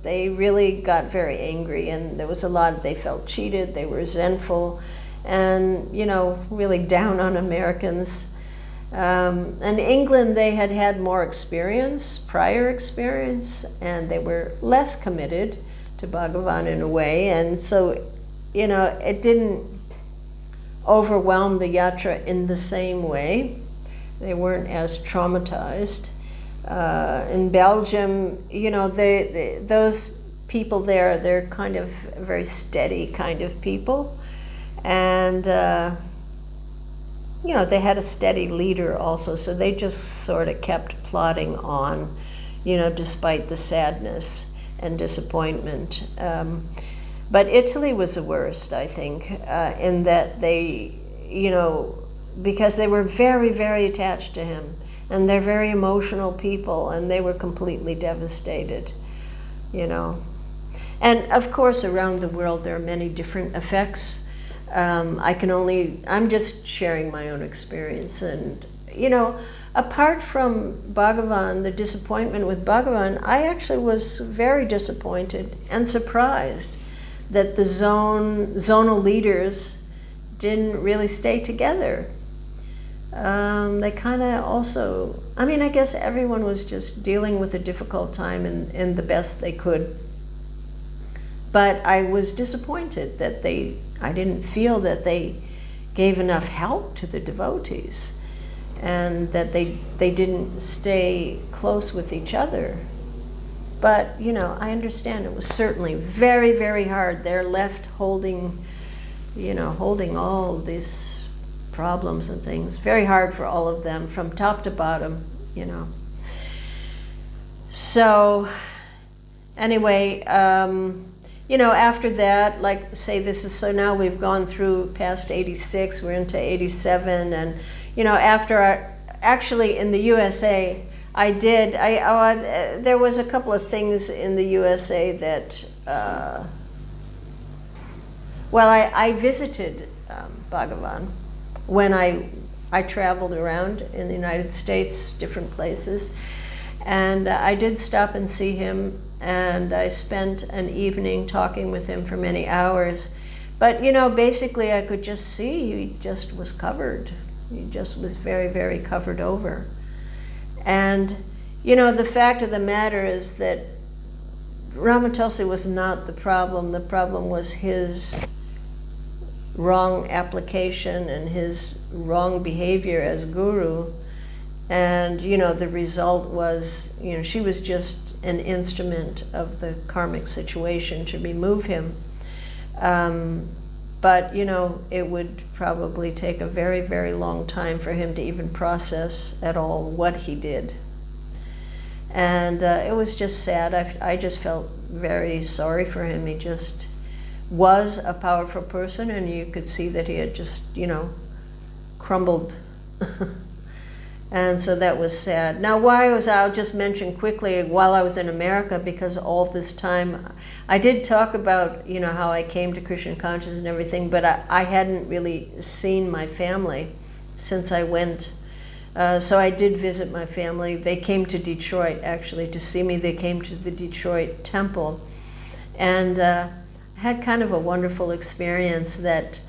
they really got very angry, and there was a lot, they felt cheated, they were resentful, and, really down on Americans. And England, they had more experience, prior experience, and they were less committed to Bhagavan in a way, and so, it didn't overwhelm the yatra in the same way. They weren't as traumatized. In Belgium, those people there, they're kind of very steady kind of people, and they had a steady leader also, so they just sort of kept plodding on, despite the sadness and disappointment. But Italy was the worst, I think, in that they, because they were very, very attached to him, and they're very emotional people, and they were completely devastated, And of course, around the world, there are many different effects. I'm just sharing my own experience. And, apart from Bhagavan, the disappointment with Bhagavan, I actually was very disappointed and surprised that the zonal leaders didn't really stay together. They kind of also, I guess everyone was just dealing with a difficult time in the best they could. But I was disappointed that I didn't feel that they gave enough help to the devotees, and that they didn't stay close with each other. But, I understand it was certainly very, very hard. They're left holding all these problems and things. Very hard for all of them from top to bottom, So, anyway, after that, like say so now we've gone through past 86, we're into 87, and, actually in the USA, there was a couple of things in the USA that, I visited Bhagavan when I traveled around in the United States, different places, and I did stop and see him, and I spent an evening talking with him for many hours. But, basically I could just see he just was covered. He just was very, very covered over. And, the fact of the matter is that Ramatulsi was not the problem. The problem was his wrong application and his wrong behavior as guru. And, the result was, she was just an instrument of the karmic situation to remove him. But, it would probably take a very, very long time for him to even process at all what he did. And it was just sad. I just felt very sorry for him. He just was a powerful person, and you could see that he had just, crumbled. And so that was sad. Now, I'll just mention quickly, while I was in America, because all this time, I did talk about, how I came to Krishna consciousness and everything, but I hadn't really seen my family since I went. So I did visit my family. They came to Detroit, actually, to see me. They came to the Detroit temple. And I had kind of a wonderful experience that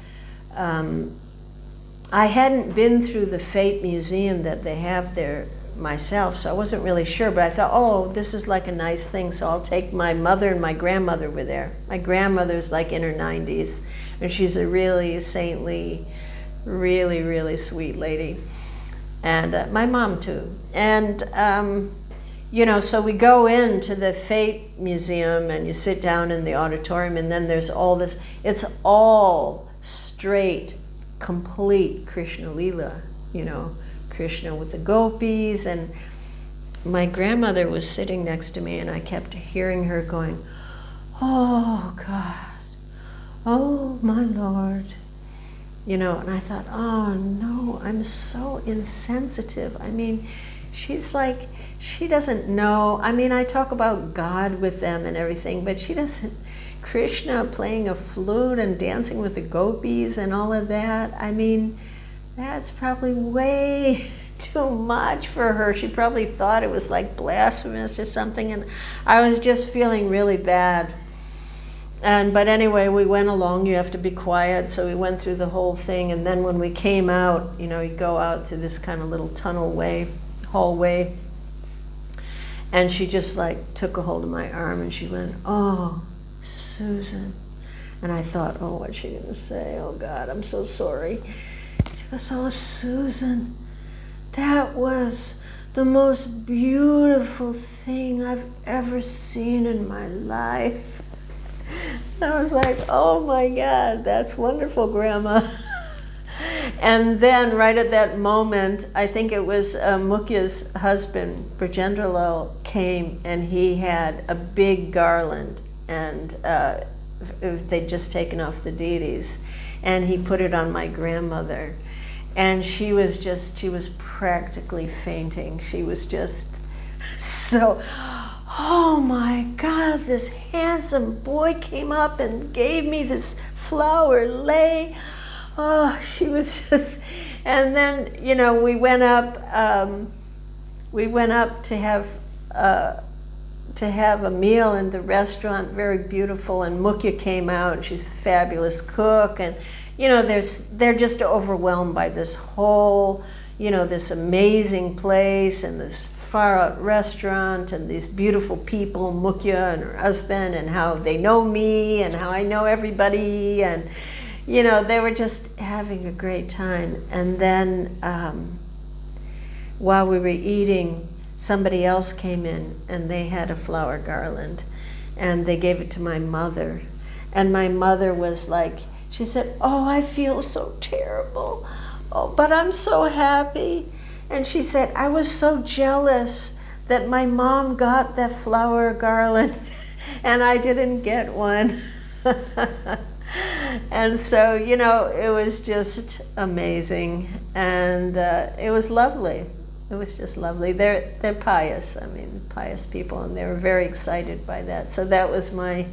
I hadn't been through the Fate Museum that they have there myself, so I wasn't really sure, but I thought, this is like a nice thing, so I'll take my mother, and my grandmother were there. My grandmother's like in her 90s, and she's a really saintly, really, really sweet lady. And my mom too. And, so we go into the Fate Museum, and you sit down in the auditorium, and then there's all this, it's all straight, complete Krishna Leela, Krishna with the gopis. And my grandmother was sitting next to me, and I kept hearing her going, "Oh God, oh my Lord," and I thought, oh no, I'm so insensitive. She's like, she doesn't know. I talk about God with them and everything, but she doesn't. Krishna playing a flute and dancing with the gopis and all of that, that's probably way too much for her. She probably thought it was like blasphemous or something, and I was just feeling really bad. But anyway, we went along. You have to be quiet, so we went through the whole thing, and then when we came out, you go out to this kind of little hallway, and she just like took a hold of my arm, and she went, "Oh, Susan." And I thought, oh, what's she going to say? Oh, God, I'm so sorry. She goes, "Oh, Susan, that was the most beautiful thing I've ever seen in my life." And I was like, oh, my God, that's wonderful, Grandma. And then right at that moment, I think it was Mukya's husband, Brajendralal, came, and he had a big garland. And they'd just taken off the deities. And he put it on my grandmother. And she was practically fainting. She was just so, oh my God, this handsome boy came up and gave me this flower lei. Oh, she was just, and then, you know, we went up to have a meal in the restaurant, very beautiful, and Mukya came out, and she's a fabulous cook, and you know, they're just overwhelmed by this whole, you know, this amazing place and this far out restaurant and these beautiful people, Mukya and her husband, and how they know me and how I know everybody, and you know, they were just having a great time. And then while we were eating, somebody else came in and they had a flower garland and they gave it to my mother. And my mother was like, she said, oh, I feel so terrible. Oh, but I'm so happy. And she said, I was so jealous that my mom got that flower garland and I didn't get one. And so, you know, it was just amazing. And it was lovely. It was just lovely. They're pious. I mean, pious people, and they were very excited by that. So that was my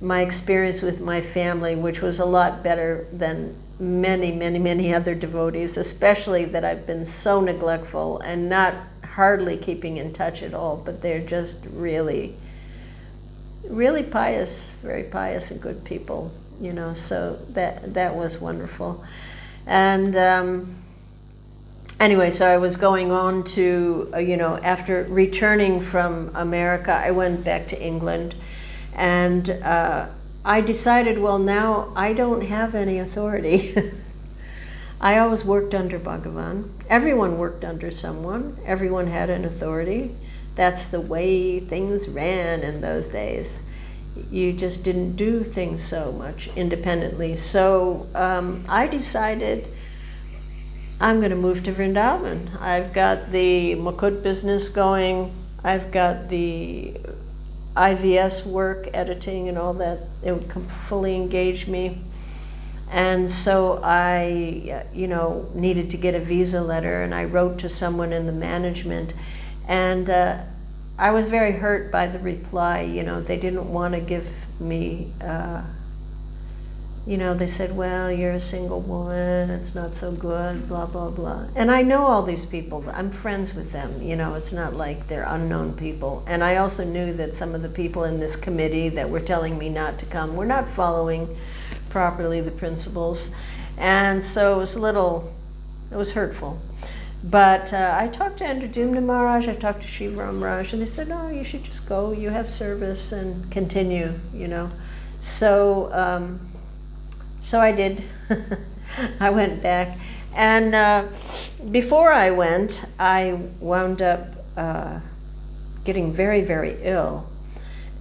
experience with my family, which was a lot better than many other devotees, especially that I've been so neglectful and not hardly keeping in touch at all, but they're just really pious, very pious and good people, you know, so that was wonderful. And anyway, so I was going on to, you know, after returning from America, I went back to England. And I decided, well, now I don't have any authority. I always worked under Bhagavan. Everyone worked under someone. Everyone had an authority. That's the way things ran in those days. You just didn't do things so much independently. So I decided I'm going to move to Vrindavan. I've got the Mukut business going. I've got the IVS work, editing and all that. It would fully engage me. And so I, you know, needed to get a visa letter, and I wrote to someone in the management. And I was very hurt by the reply. You know, they didn't want to give me, you know, they said, well, you're a single woman, it's not so good, blah, blah, blah. And I know all these people. I'm friends with them. You know, it's not like they're unknown people. And I also knew that some of the people in this committee that were telling me not to come were not following properly the principles. And so it was it was hurtful. But I talked to Andradumna Maharaj, I talked to Shivaram Raj, and they said, no, you should just go, you have service, and continue, you know. So, so I did. I went back. And before I went, I wound up getting very ill.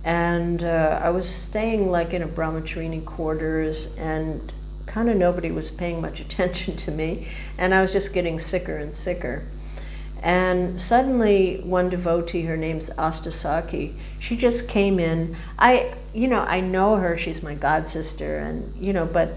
And I was staying like in a brahmacharini quarters, and kind of nobody was paying much attention to me. And I was just getting sicker and sicker. And suddenly one devotee, her name's Astasaki, she just came in. You know, I know her, she's my god sister, and, you know, but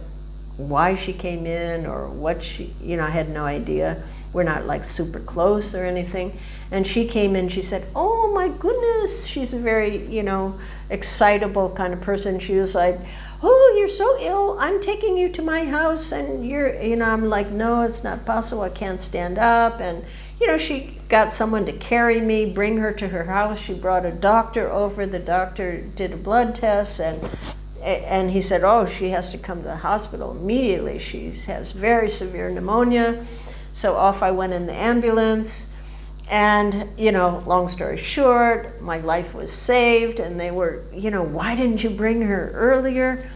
why she came in or what she, you know, I had no idea. We're not like super close or anything. And she came in, she said, oh my goodness, she's a very, you know, excitable kind of person. She was like, oh, you're so ill, I'm taking you to my house, and you're, you know, I'm like, no, it's not possible, I can't stand up. And, you know, she got someone to carry me, bring her to her house. She brought a doctor over. The doctor did a blood test, and he said, oh, she has to come to the hospital immediately. She has very severe pneumonia. So off I went in the ambulance. And, you know, long story short, my life was saved, and they were, you know, why didn't you bring her earlier?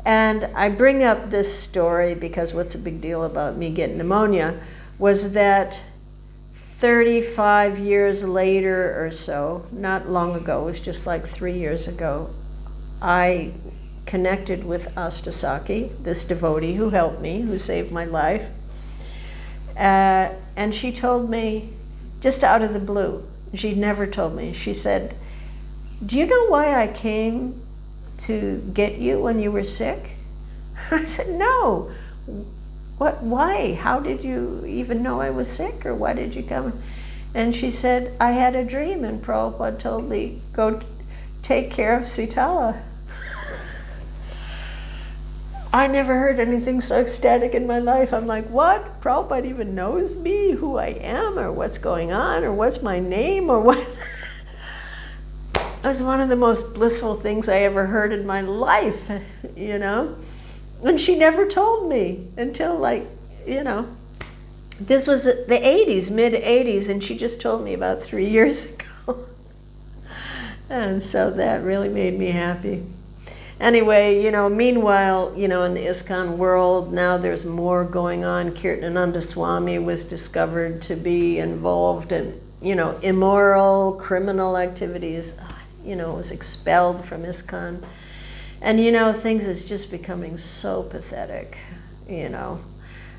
And I bring up this story because what's a big deal about me getting pneumonia was that 35 years later or so, not long ago, it was just like 3 years ago, I connected with Astasaki, this devotee who helped me, who saved my life. And she told me, just out of the blue, she'd never told me, she said, do you know why I came to get you when you were sick? I said, no. What, why? How did you even know I was sick, or why did you come? And she said, I had a dream and Prabhupada told me, go take care of Sitala. I never heard anything so ecstatic in my life. I'm like, what? Prabhupada even knows me, who I am, or what's going on, or what's my name, or what? It was one of the most blissful things I ever heard in my life, you know? And she never told me until, like, you know, this was the 80s, mid-80s, and she just told me about 3 years ago. And so that really made me happy. Anyway, you know, meanwhile, you know, in the ISKCON world, now there's more going on. Kirtananda Swami was discovered to be involved in, you know, immoral, criminal activities, you know, was expelled from ISKCON. And, you know, things is just becoming so pathetic, you know.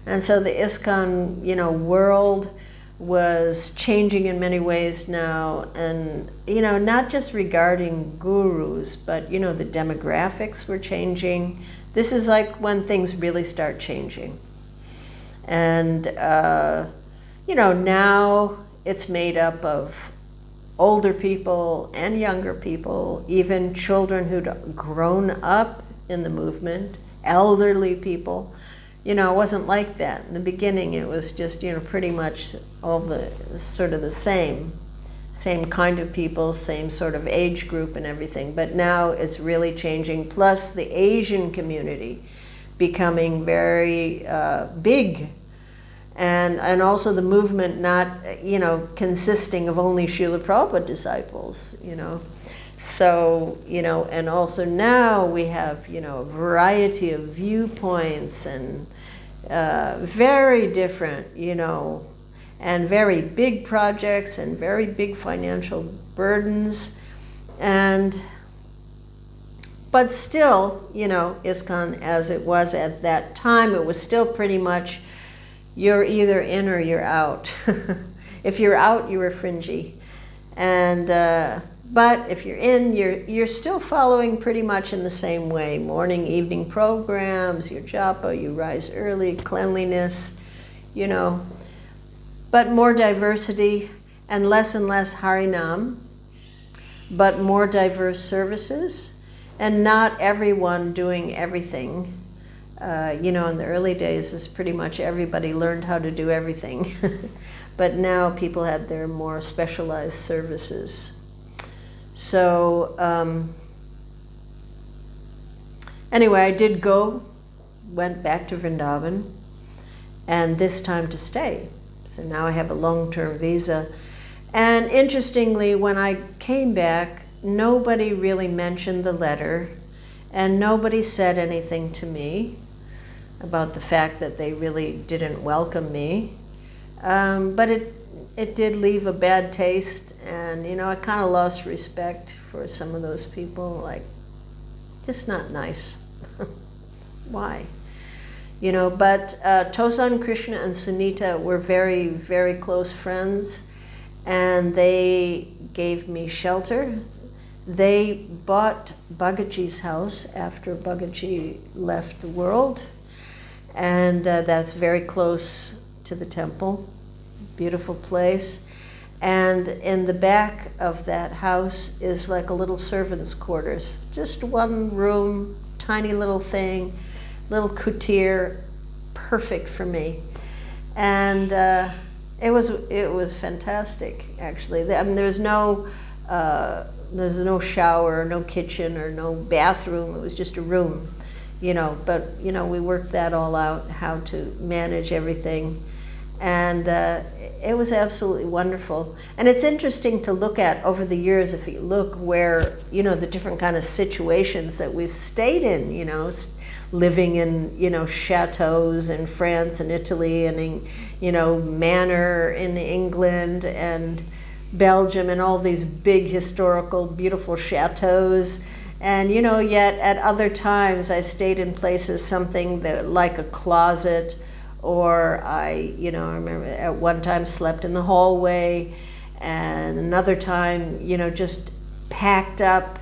And so the ISKCON, you know, world was changing in many ways now, and, you know, not just regarding gurus, but, you know, the demographics were changing. This is like when things really start changing. And, you know, now it's made up of older people and younger people, even children who'd grown up in the movement, elderly people. You know, it wasn't like that. In the beginning, it was just, you know, pretty much all the sort of the same kind of people, same sort of age group and everything. But now it's really changing, plus the Asian community becoming very big. And also the movement not, you know, consisting of only Srila Prabhupada disciples, you know. So, you know, and also now we have, you know, a variety of viewpoints and very different, you know, and very big projects and very big financial burdens. But still, you know, ISKCON as it was at that time, it was still pretty much you're either in or you're out. If you're out, you were fringy. And but if you're in, you're still following pretty much in the same way. Morning, evening programs, your japa, you rise early, cleanliness, you know. But more diversity and less Harinam, but more diverse services, and not everyone doing everything. You know, in the early days, it's pretty much everybody learned how to do everything. But now people had their more specialized services. So anyway, I did went back to Vrindavan, and this time to stay. So now I have a long-term visa. And interestingly, when I came back, nobody really mentioned the letter, and nobody said anything to me about the fact that they really didn't welcome me. But it did leave a bad taste, and, you know, I kind of lost respect for some of those people, like, just not nice. Why? You know, but Tosan, Krishna, and Sunita were very, very close friends, and they gave me shelter. They bought Bhagataji's house after Bhagataji left the world, and that's very close to the temple. Beautiful place. And in the back of that house is like a little servant's quarters. Just one room, tiny little thing, little kutir, perfect for me. And it was fantastic, actually. I mean, there's no shower, no kitchen, or no bathroom. It was just a room, you know. But, you know, we worked that all out, how to manage everything. And it was absolutely wonderful. And it's interesting to look at over the years, if you look where, you know, the different kind of situations that we've stayed in, you know, living in, you know, chateaus in France and Italy, and in, you know, manor in England and Belgium, and all these big historical beautiful chateaus. And, you know, yet at other times I stayed in places, something that like a closet, or I remember at one time slept in the hallway, and another time, you know, just packed up,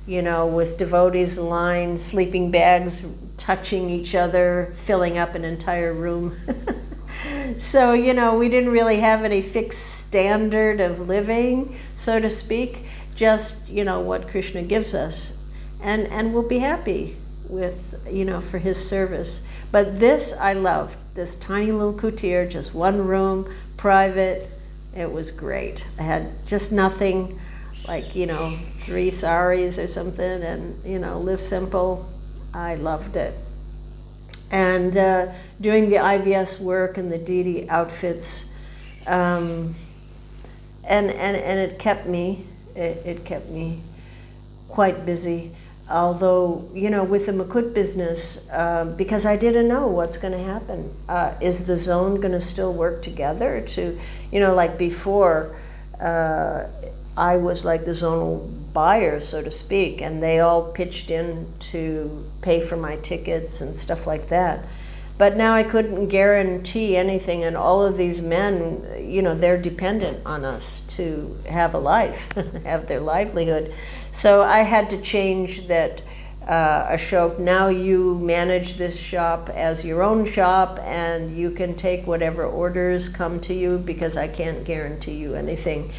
with devotees lined, sleeping bags touching each other, filling up an entire room. So, we didn't really have any fixed standard of living, so to speak, just, what Krishna gives us. And we'll be happy with, for his service. But this I loved, this tiny little kutir, just one room, private. It was great. I had just nothing, like, 3 saris or something, and, live simple. I loved it. And doing the IVS work and the deity outfits, and it kept me, it kept me quite busy. Although, with the Mukut business, because I didn't know what's going to happen. Is the zone going to still work together to, like before, I was like the zonal buyer, so to speak, and they all pitched in to pay for my tickets and stuff like that. But now I couldn't guarantee anything, and all of these men, they're dependent on us to have a life, have their livelihood. So I had to change that. Ashok, now you manage this shop as your own shop, and you can take whatever orders come to you, because I can't guarantee you anything.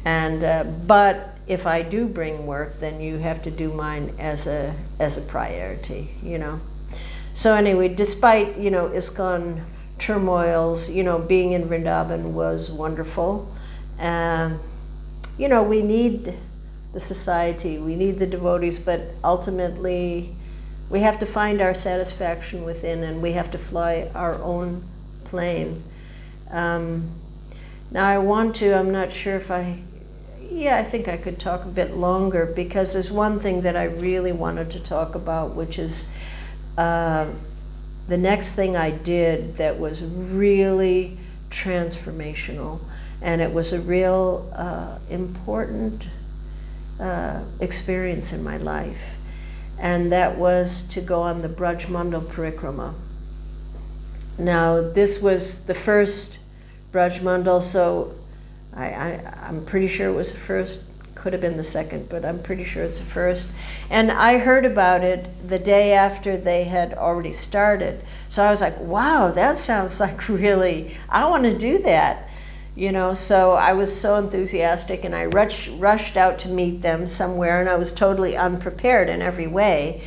And but if I do bring work, then you have to do mine as a priority, So anyway, despite, ISKCON turmoils, being in Vrindavan was wonderful. We need the society, we need the devotees, but ultimately we have to find our satisfaction within, and we have to fly our own plane. Now I'm not sure if I think I could talk a bit longer, because there's one thing that I really wanted to talk about, which is the next thing I did that was really transformational, and it was a real important experience in my life, and that was to go on the Braj Mandal Parikrama. Now, this was the first Braj Mandal, so I'm pretty sure it was the first, could have been the second, but I'm pretty sure it's the first. And I heard about it the day after they had already started. So I was like, wow, that sounds like really, I want to do that. So I was so enthusiastic, and I rushed out to meet them somewhere, and I was totally unprepared in every way.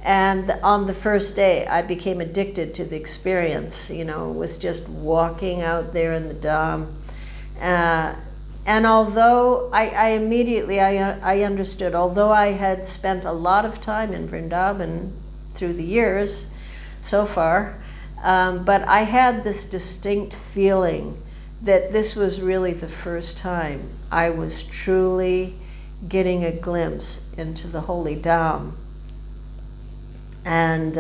And on the first day, I became addicted to the experience. It was just walking out there in the Dham. And although I immediately understood, although I had spent a lot of time in Vrindavan through the years so far, but I had this distinct feeling that this was really the first time I was truly getting a glimpse into the holy Dham. And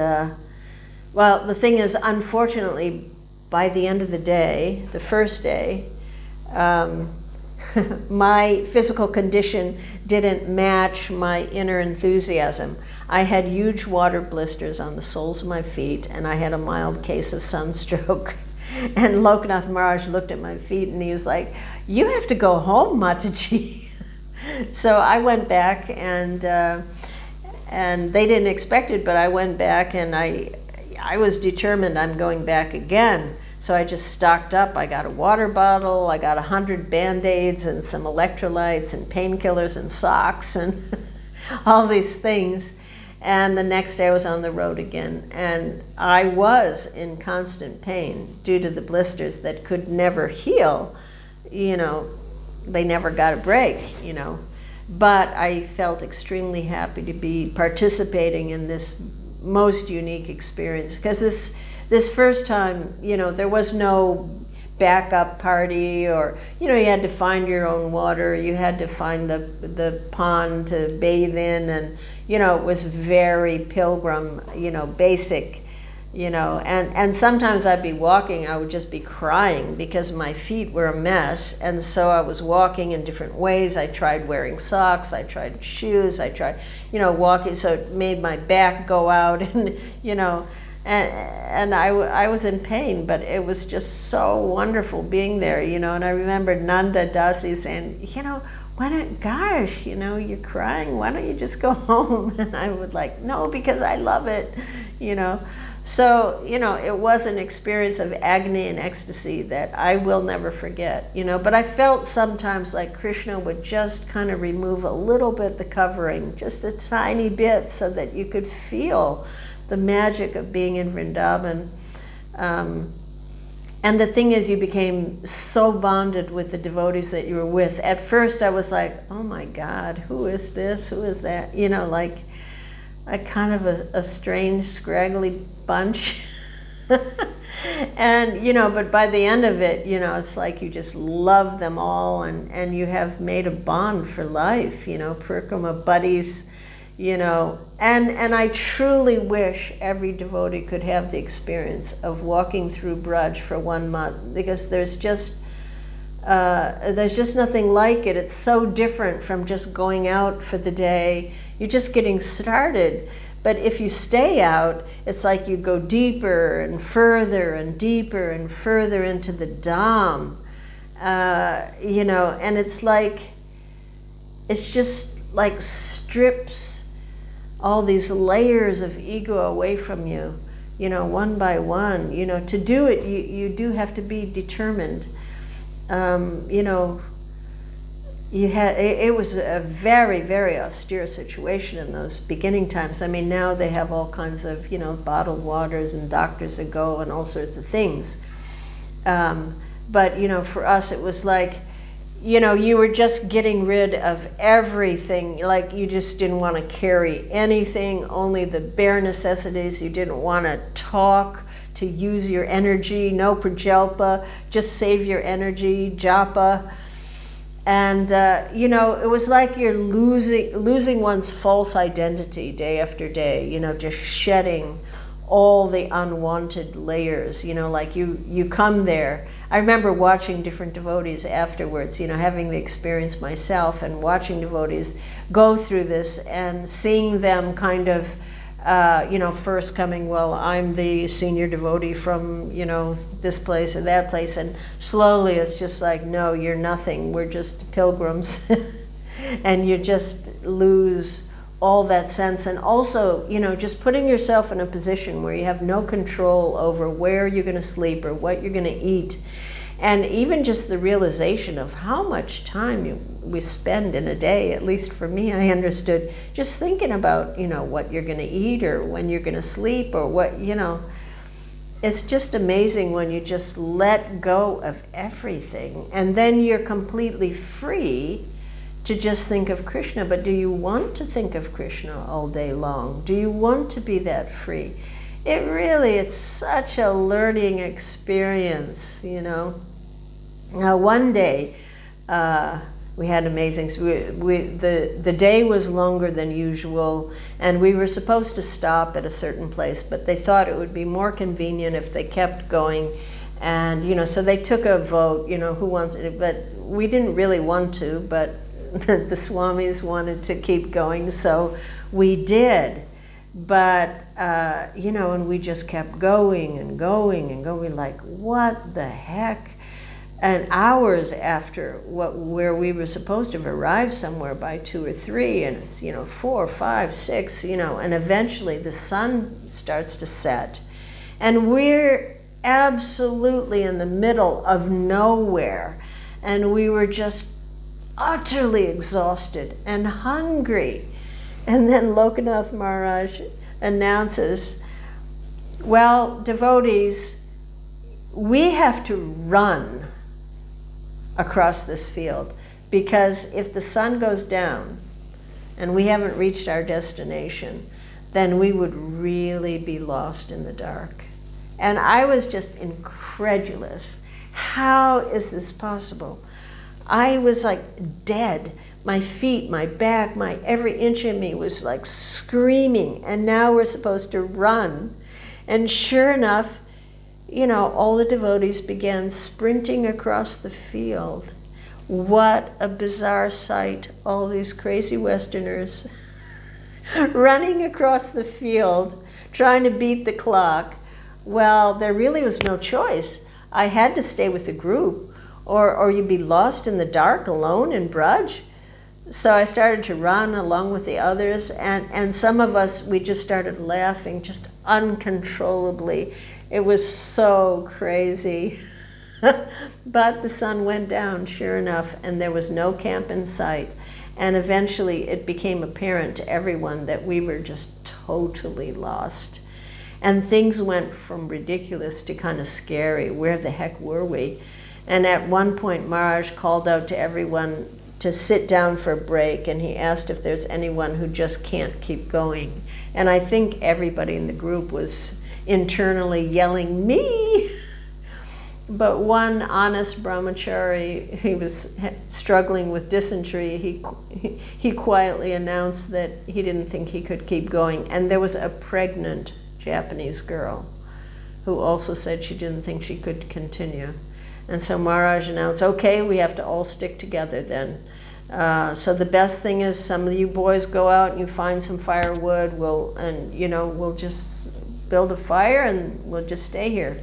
well, the thing is, unfortunately, by the end of the day, the first day, my physical condition didn't match my inner enthusiasm. I had huge water blisters on the soles of my feet, and I had a mild case of sunstroke. And Lokanath Maharaj looked at my feet, and he was like, "You have to go home, Mataji." So I went back, and they didn't expect it, but I went back, and I was determined I'm going back again. So I just stocked up. I got a water bottle, I got 100 Band-Aids and some electrolytes and painkillers and socks and all these things. And the next day I was on the road again. And I was in constant pain due to the blisters that could never heal. They never got a break, But I felt extremely happy to be participating in this most unique experience, because this first time, there was no backup party, or, you had to find your own water, you had to find the pond to bathe in, and, it was very pilgrim, basic, and sometimes I'd be walking, I would just be crying because my feet were a mess, and so I was walking in different ways. I tried wearing socks, I tried shoes, I tried, walking, so it made my back go out, and, and I was in pain, but it was just so wonderful being there, And I remember Nanda Dasi saying, why don't, gosh, you're crying, why don't you just go home? And I would like, no, because I love it, So, it was an experience of agony and ecstasy that I will never forget, but I felt sometimes like Krishna would just kind of remove a little bit the covering, just a tiny bit, so that you could feel the magic of being in Vrindavan. And the thing is, you became so bonded with the devotees that you were with. At first I was like, oh my God, who is this? Who is that? Like a kind of a strange, scraggly bunch. And, but by the end of it, it's like you just love them all, and you have made a bond for life, Parikrama buddies, and I truly wish every devotee could have the experience of walking through Braj for 1 month, because there's just nothing like it. It's so different from just going out for the day. You're just getting started. But if you stay out, it's like you go deeper and further and deeper and further into the Dham, and it's just like strips all these layers of ego away from you, one by one. To do it, you do have to be determined. It was a very, very austere situation in those beginning times. I mean, now they have all kinds of, bottled waters and doctors that go and all sorts of things. But, for us, it was like, you were just getting rid of everything. Like, you just didn't want to carry anything, only the bare necessities. You didn't want to talk, to use your energy, no prajalpa, just save your energy, japa. And, it was like you're losing one's false identity day after day, just shedding all the unwanted layers, like you come there. I remember watching different devotees afterwards, having the experience myself and watching devotees go through this and seeing them kind of, first coming, well, I'm the senior devotee from, this place or that place. And slowly it's just like, no, you're nothing. We're just pilgrims. And you just lose all that sense. And also, just putting yourself in a position where you have no control over where you're going to sleep or what you're going to eat. And even just the realization of how much time we spend in a day, at least for me, I understood, just thinking about, what you're going to eat or when you're going to sleep or what, It's just amazing when you just let go of everything. And then you're completely free to just think of Krishna. But do you want to think of Krishna all day long? Do you want to be that free? It's such a learning experience, Now, one day, we had amazing, the day was longer than usual, and we were supposed to stop at a certain place, but they thought it would be more convenient if they kept going. And, so they took a vote, who wants it, but we didn't really want to, but the Swamis wanted to keep going, so we did. But, and we just kept going and going and going, like, what the heck? And hours after where we were supposed to have arrived somewhere by 2 or 3, and it's, 4, 5, 6, and eventually the sun starts to set. And we're absolutely in the middle of nowhere. And we were just utterly exhausted and hungry. And then Lokanath Maharaj announces, well, devotees, we have to run across this field, because if the sun goes down and we haven't reached our destination, then we would really be lost in the dark. And I was just incredulous. How is this possible? I was like dead. My feet, my back, every inch of me was like screaming. And now we're supposed to run. And sure enough, all the devotees began sprinting across the field. What a bizarre sight, all these crazy Westerners running across the field, trying to beat the clock. Well, there really was no choice. I had to stay with the group, or you'd be lost in the dark alone in Braj. So I started to run along with the others, and some of us, we just started laughing just uncontrollably. It was so crazy. But the sun went down, sure enough, and there was no camp in sight. And eventually it became apparent to everyone that we were just totally lost. And things went from ridiculous to kind of scary. Where the heck were we? And at one point, Maharaj called out to everyone to sit down for a break, and he asked if there's anyone who just can't keep going. And I think everybody in the group was internally yelling, "Me!" But one honest brahmachari, he was struggling with dysentery, he quietly announced that he didn't think he could keep going. And there was a pregnant Japanese girl who also said she didn't think she could continue. And so Maharaj announced, okay, we have to all stick together then. So the best thing is some of you boys go out and you find some firewood, we'll just build a fire and we'll just stay here.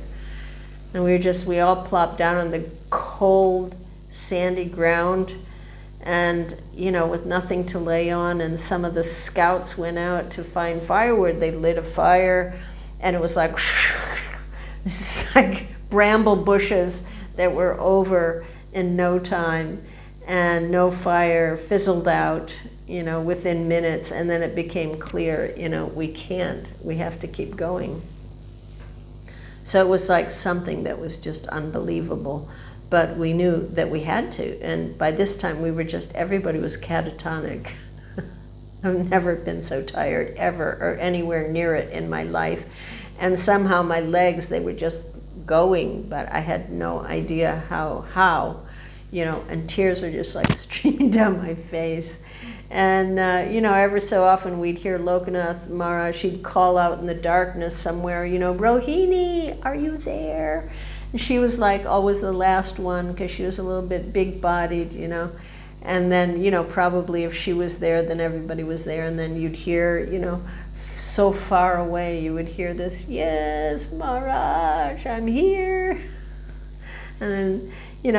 And we all plopped down on the cold, sandy ground and, with nothing to lay on. And some of the scouts went out to find firewood. They lit a fire, and it was like, it's like bramble bushes that were over in no time, and no fire fizzled out, within minutes. And then it became clear, we have to keep going. So it was like something that was just unbelievable, but we knew that we had to. And by this time everybody was catatonic. I've never been so tired ever, or anywhere near it in my life. And somehow my legs, they were just going, but I had no idea how, and tears were just like streaming down my face. And, ever so often we'd hear Lokanath Maharaj, he'd call out in the darkness somewhere, Rohini, are you there? And she was like always the last one because she was a little bit big-bodied, And then, probably if she was there, then everybody was there. And then you'd hear, so far away, you would hear this, yes, Maharaj, I'm here. And then,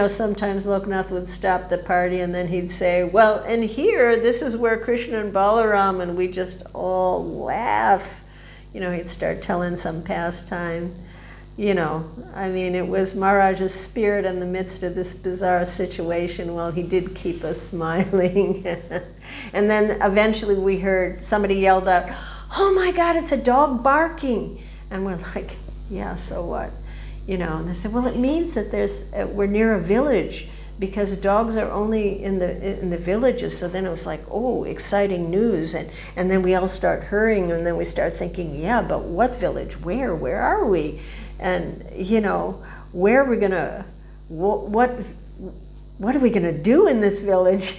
sometimes Lokanath would stop the party and then he'd say, well, and here, this is where Krishna and Balaram, and we just all laugh. He'd start telling some pastime. It was Maharaj's spirit in the midst of this bizarre situation. Well, he did keep us smiling. And then eventually we heard somebody yelled out, oh my God, it's a dog barking. And we're like, yeah, so what? And they said, well, it means that we're near a village because dogs are only in the villages. So then it was like, oh, exciting news. And then we all start hurrying, and then we start thinking, yeah, but what village? Where are we? And, where are we gonna, what are we gonna do in this village?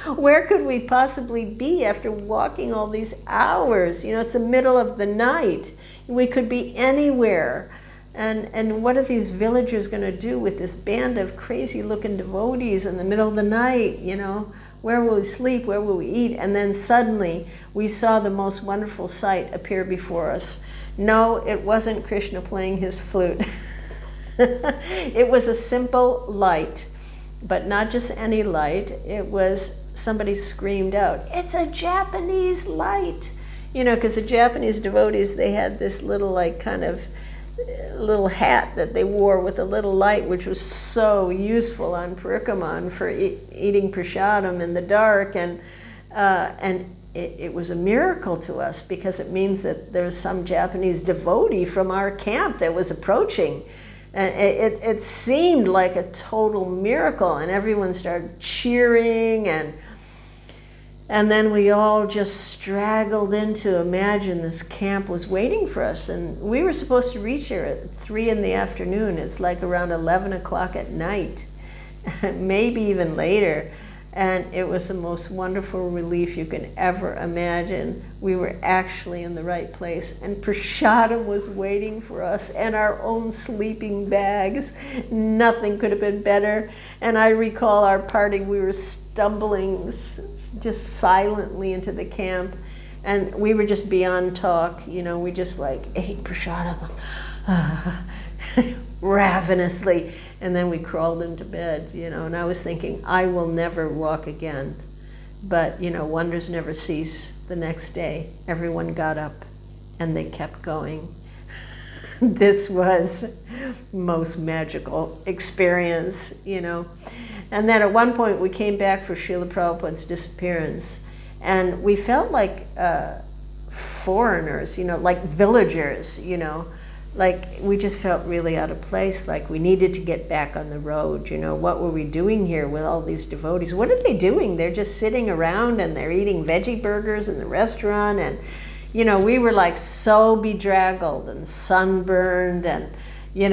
Where could we possibly be after walking all these hours? It's the middle of the night. We could be anywhere. And what are these villagers going to do with this band of crazy-looking devotees in the middle of the night, Where will we sleep? Where will we eat? And then suddenly we saw the most wonderful sight appear before us. No, it wasn't Krishna playing his flute. It was a simple light, but not just any light. It was, somebody screamed out, it's a Japanese light. Because the Japanese devotees, they had this little little hat that they wore with a little light, which was so useful on Parikaman for eating prasadam in the dark, and it was a miracle to us because it means that there's some Japanese devotee from our camp that was approaching, and it seemed like a total miracle, and everyone started cheering, and then we all just straggled in to imagine this camp was waiting for us. And we were supposed to reach here at 3 in the afternoon. It's like around 11 o'clock at night, maybe even later. And it was the most wonderful relief you can ever imagine. We were actually in the right place. And prasadam was waiting for us, and our own sleeping bags. Nothing could have been better. And I recall our party, we were stumbling just silently into the camp. And we were just beyond talk. We just ate prasadam ravenously. And then we crawled into bed, and I was thinking, I will never walk again. But, wonders never cease. The next day, everyone got up and they kept going. This was most magical experience, And then at one point we came back for Srila Prabhupada's disappearance, and we felt like foreigners, like villagers, like we just felt really out of place, like we needed to get back on the road. What were we doing here with all these devotees? What are they doing? They're just sitting around and they're eating veggie burgers in the restaurant, and we were like so bedraggled and sunburned, and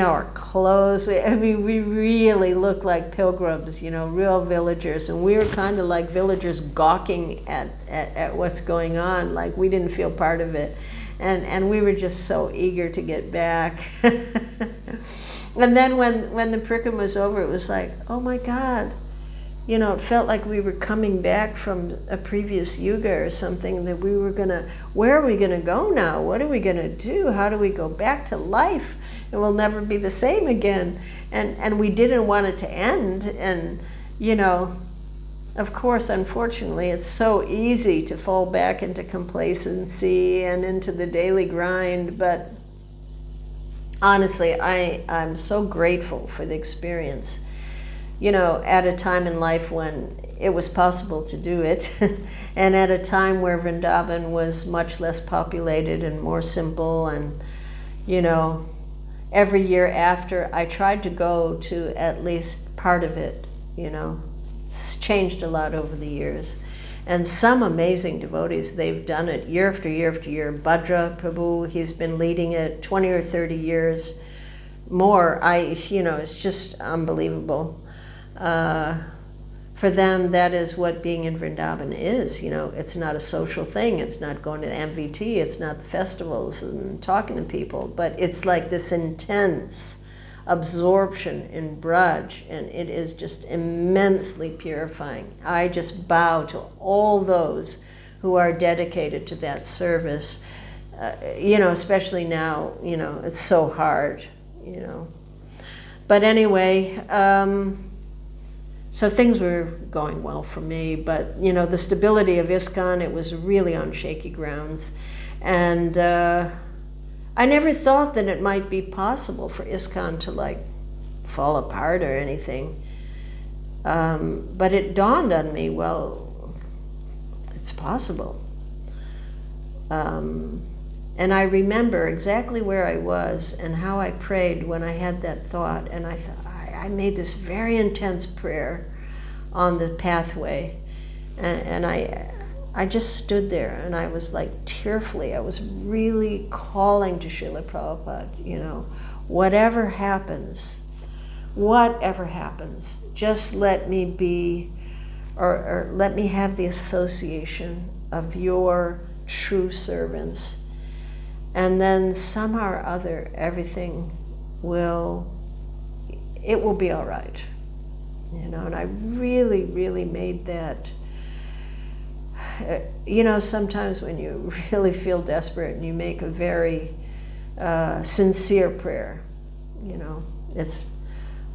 our clothes, we really looked like pilgrims, real villagers, and we were kind of like villagers gawking at what's going on, like we didn't feel part of it. And we were just so eager to get back. And then when the Parikram was over, it was like, oh my God, it felt like we were coming back from a previous yuga or something, that we were where are we gonna go now? What are we gonna do? How do we go back to life? It will never be the same again. And we didn't want it to end. And, of course, unfortunately, it's so easy to fall back into complacency and into the daily grind. But honestly, I'm so grateful for the experience, at a time in life when it was possible to do it, and at a time where Vrindavan was much less populated and more simple. And, every year after, I tried to go to at least part of it, It's changed a lot over the years. And some amazing devotees, they've done it year after year after year. Bhadra Prabhu, he's been leading it 20 or 30 years more. It's just unbelievable. For them, that is what being in Vrindavan is. It's not a social thing. It's not going to the MVT. It's not the festivals and talking to people. But it's like this intense absorption in Braj, and it is just immensely purifying. I just bow to all those who are dedicated to that service, especially now, it's so hard, But anyway, so things were going well for me, but, the stability of ISKCON, it was really on shaky grounds. And I never thought that it might be possible for ISKCON to fall apart or anything. But it dawned on me, well, it's possible. And I remember exactly where I was and how I prayed when I had that thought. And I made this very intense prayer on the pathway. And I just stood there, and I was tearfully, I was really calling to Srila Prabhupada, whatever happens, just let me be, or let me have the association of your true servants. And then somehow or other, everything will be all right. And I really, really made that. Sometimes when you really feel desperate and you make a very sincere prayer,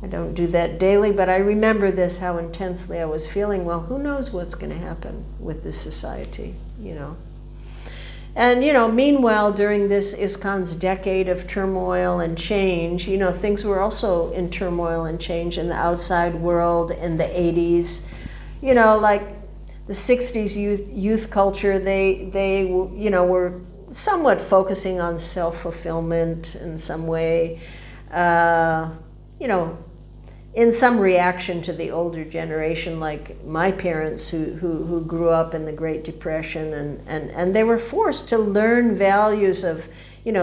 I don't do that daily, but I remember this, how intensely I was feeling. Well, who knows what's going to happen with this society, And, meanwhile, during this ISKCON's decade of turmoil and change, things were also in turmoil and change in the outside world in the 80s. The 60s youth culture, they were somewhat focusing on self-fulfillment in some way, in some reaction to the older generation, like my parents who grew up in the Great Depression, and they were forced to learn values of,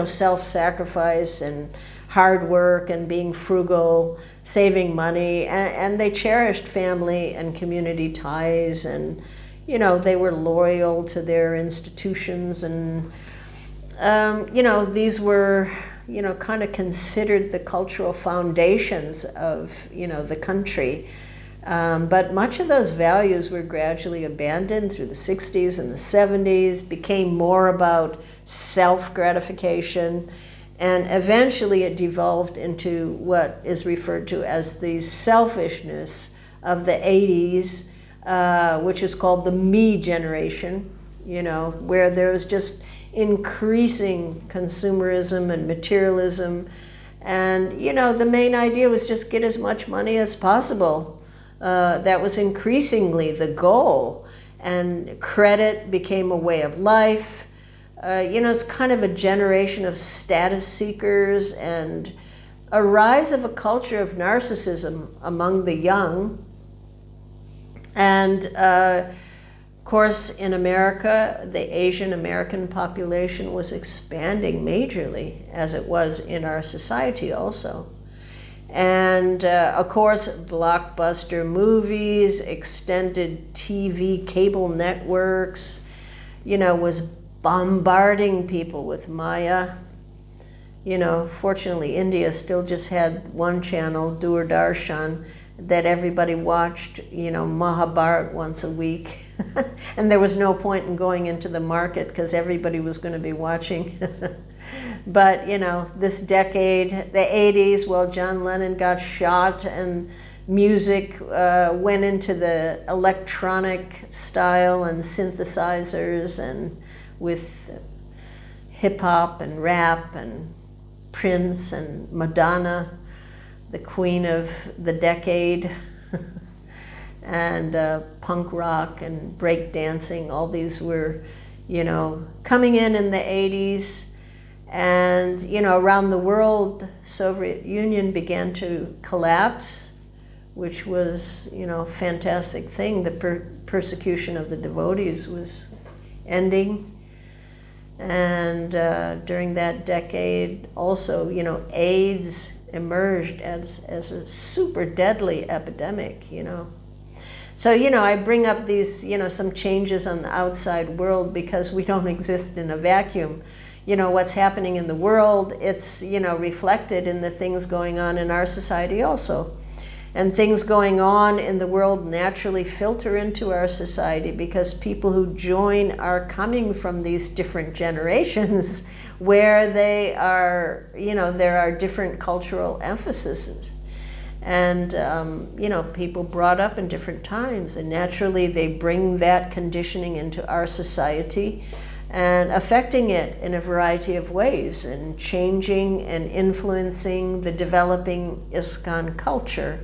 self-sacrifice and hard work and being frugal, saving money, and they cherished family and community ties, and they were loyal to their institutions, and these were kind of considered the cultural foundations of the country, but much of those values were gradually abandoned through the 60s and the 70s, became more about self-gratification, and eventually it devolved into what is referred to as the selfishness of the 80s, which is called the me generation, you know, where there was just increasing consumerism and materialism. And, you know, the main idea was just get as much money as possible. That was increasingly the goal. And credit became a way of life. You know, it's kind of a generation of status seekers and a rise of a culture of narcissism among the young. And of course, in America, the Asian American population was expanding majorly, as it was in our society also. And of course, blockbuster movies, extended TV, cable networks, you know, was bombarding people with Maya. You know, fortunately, India still just had one channel, Doordarshan, that everybody watched, you know, Mahabharat once a week. And there was no point in going into the market because everybody was going to be watching. But, you know, this decade, the 80s, well, John Lennon got shot and music went into the electronic style and synthesizers, and with hip hop and rap and Prince and Madonna, the queen of the decade, and punk rock and break dancing. All these were, you know, coming in the 80s. And, you know, around the world, Soviet Union began to collapse, which was, you know, a fantastic thing. The persecution of the devotees was ending. And during that decade also, you know, AIDS emerged as a super deadly epidemic, you know. So, you know, I bring up these, you know, some changes on the outside world because we don't exist in a vacuum. You know, what's happening in the world, it's, you know, reflected in the things going on in our society also. And things going on in the world naturally filter into our society because people who join are coming from these different generations where they are, you know, there are different cultural emphases. And, you know, people brought up in different times, and naturally they bring that conditioning into our society and affecting it in a variety of ways and changing and influencing the developing ISKCON culture.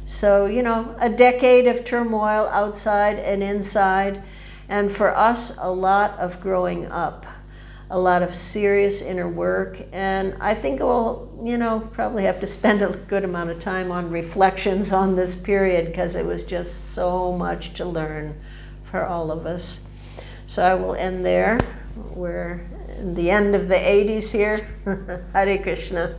So, you know, a decade of turmoil outside and inside, and for us, a lot of growing up, a lot of serious inner work, and I think we'll, you know, probably have to spend a good amount of time on reflections on this period because it was just so much to learn for all of us. So I will end there. We're in the end of the 80s here. Hare Krishna.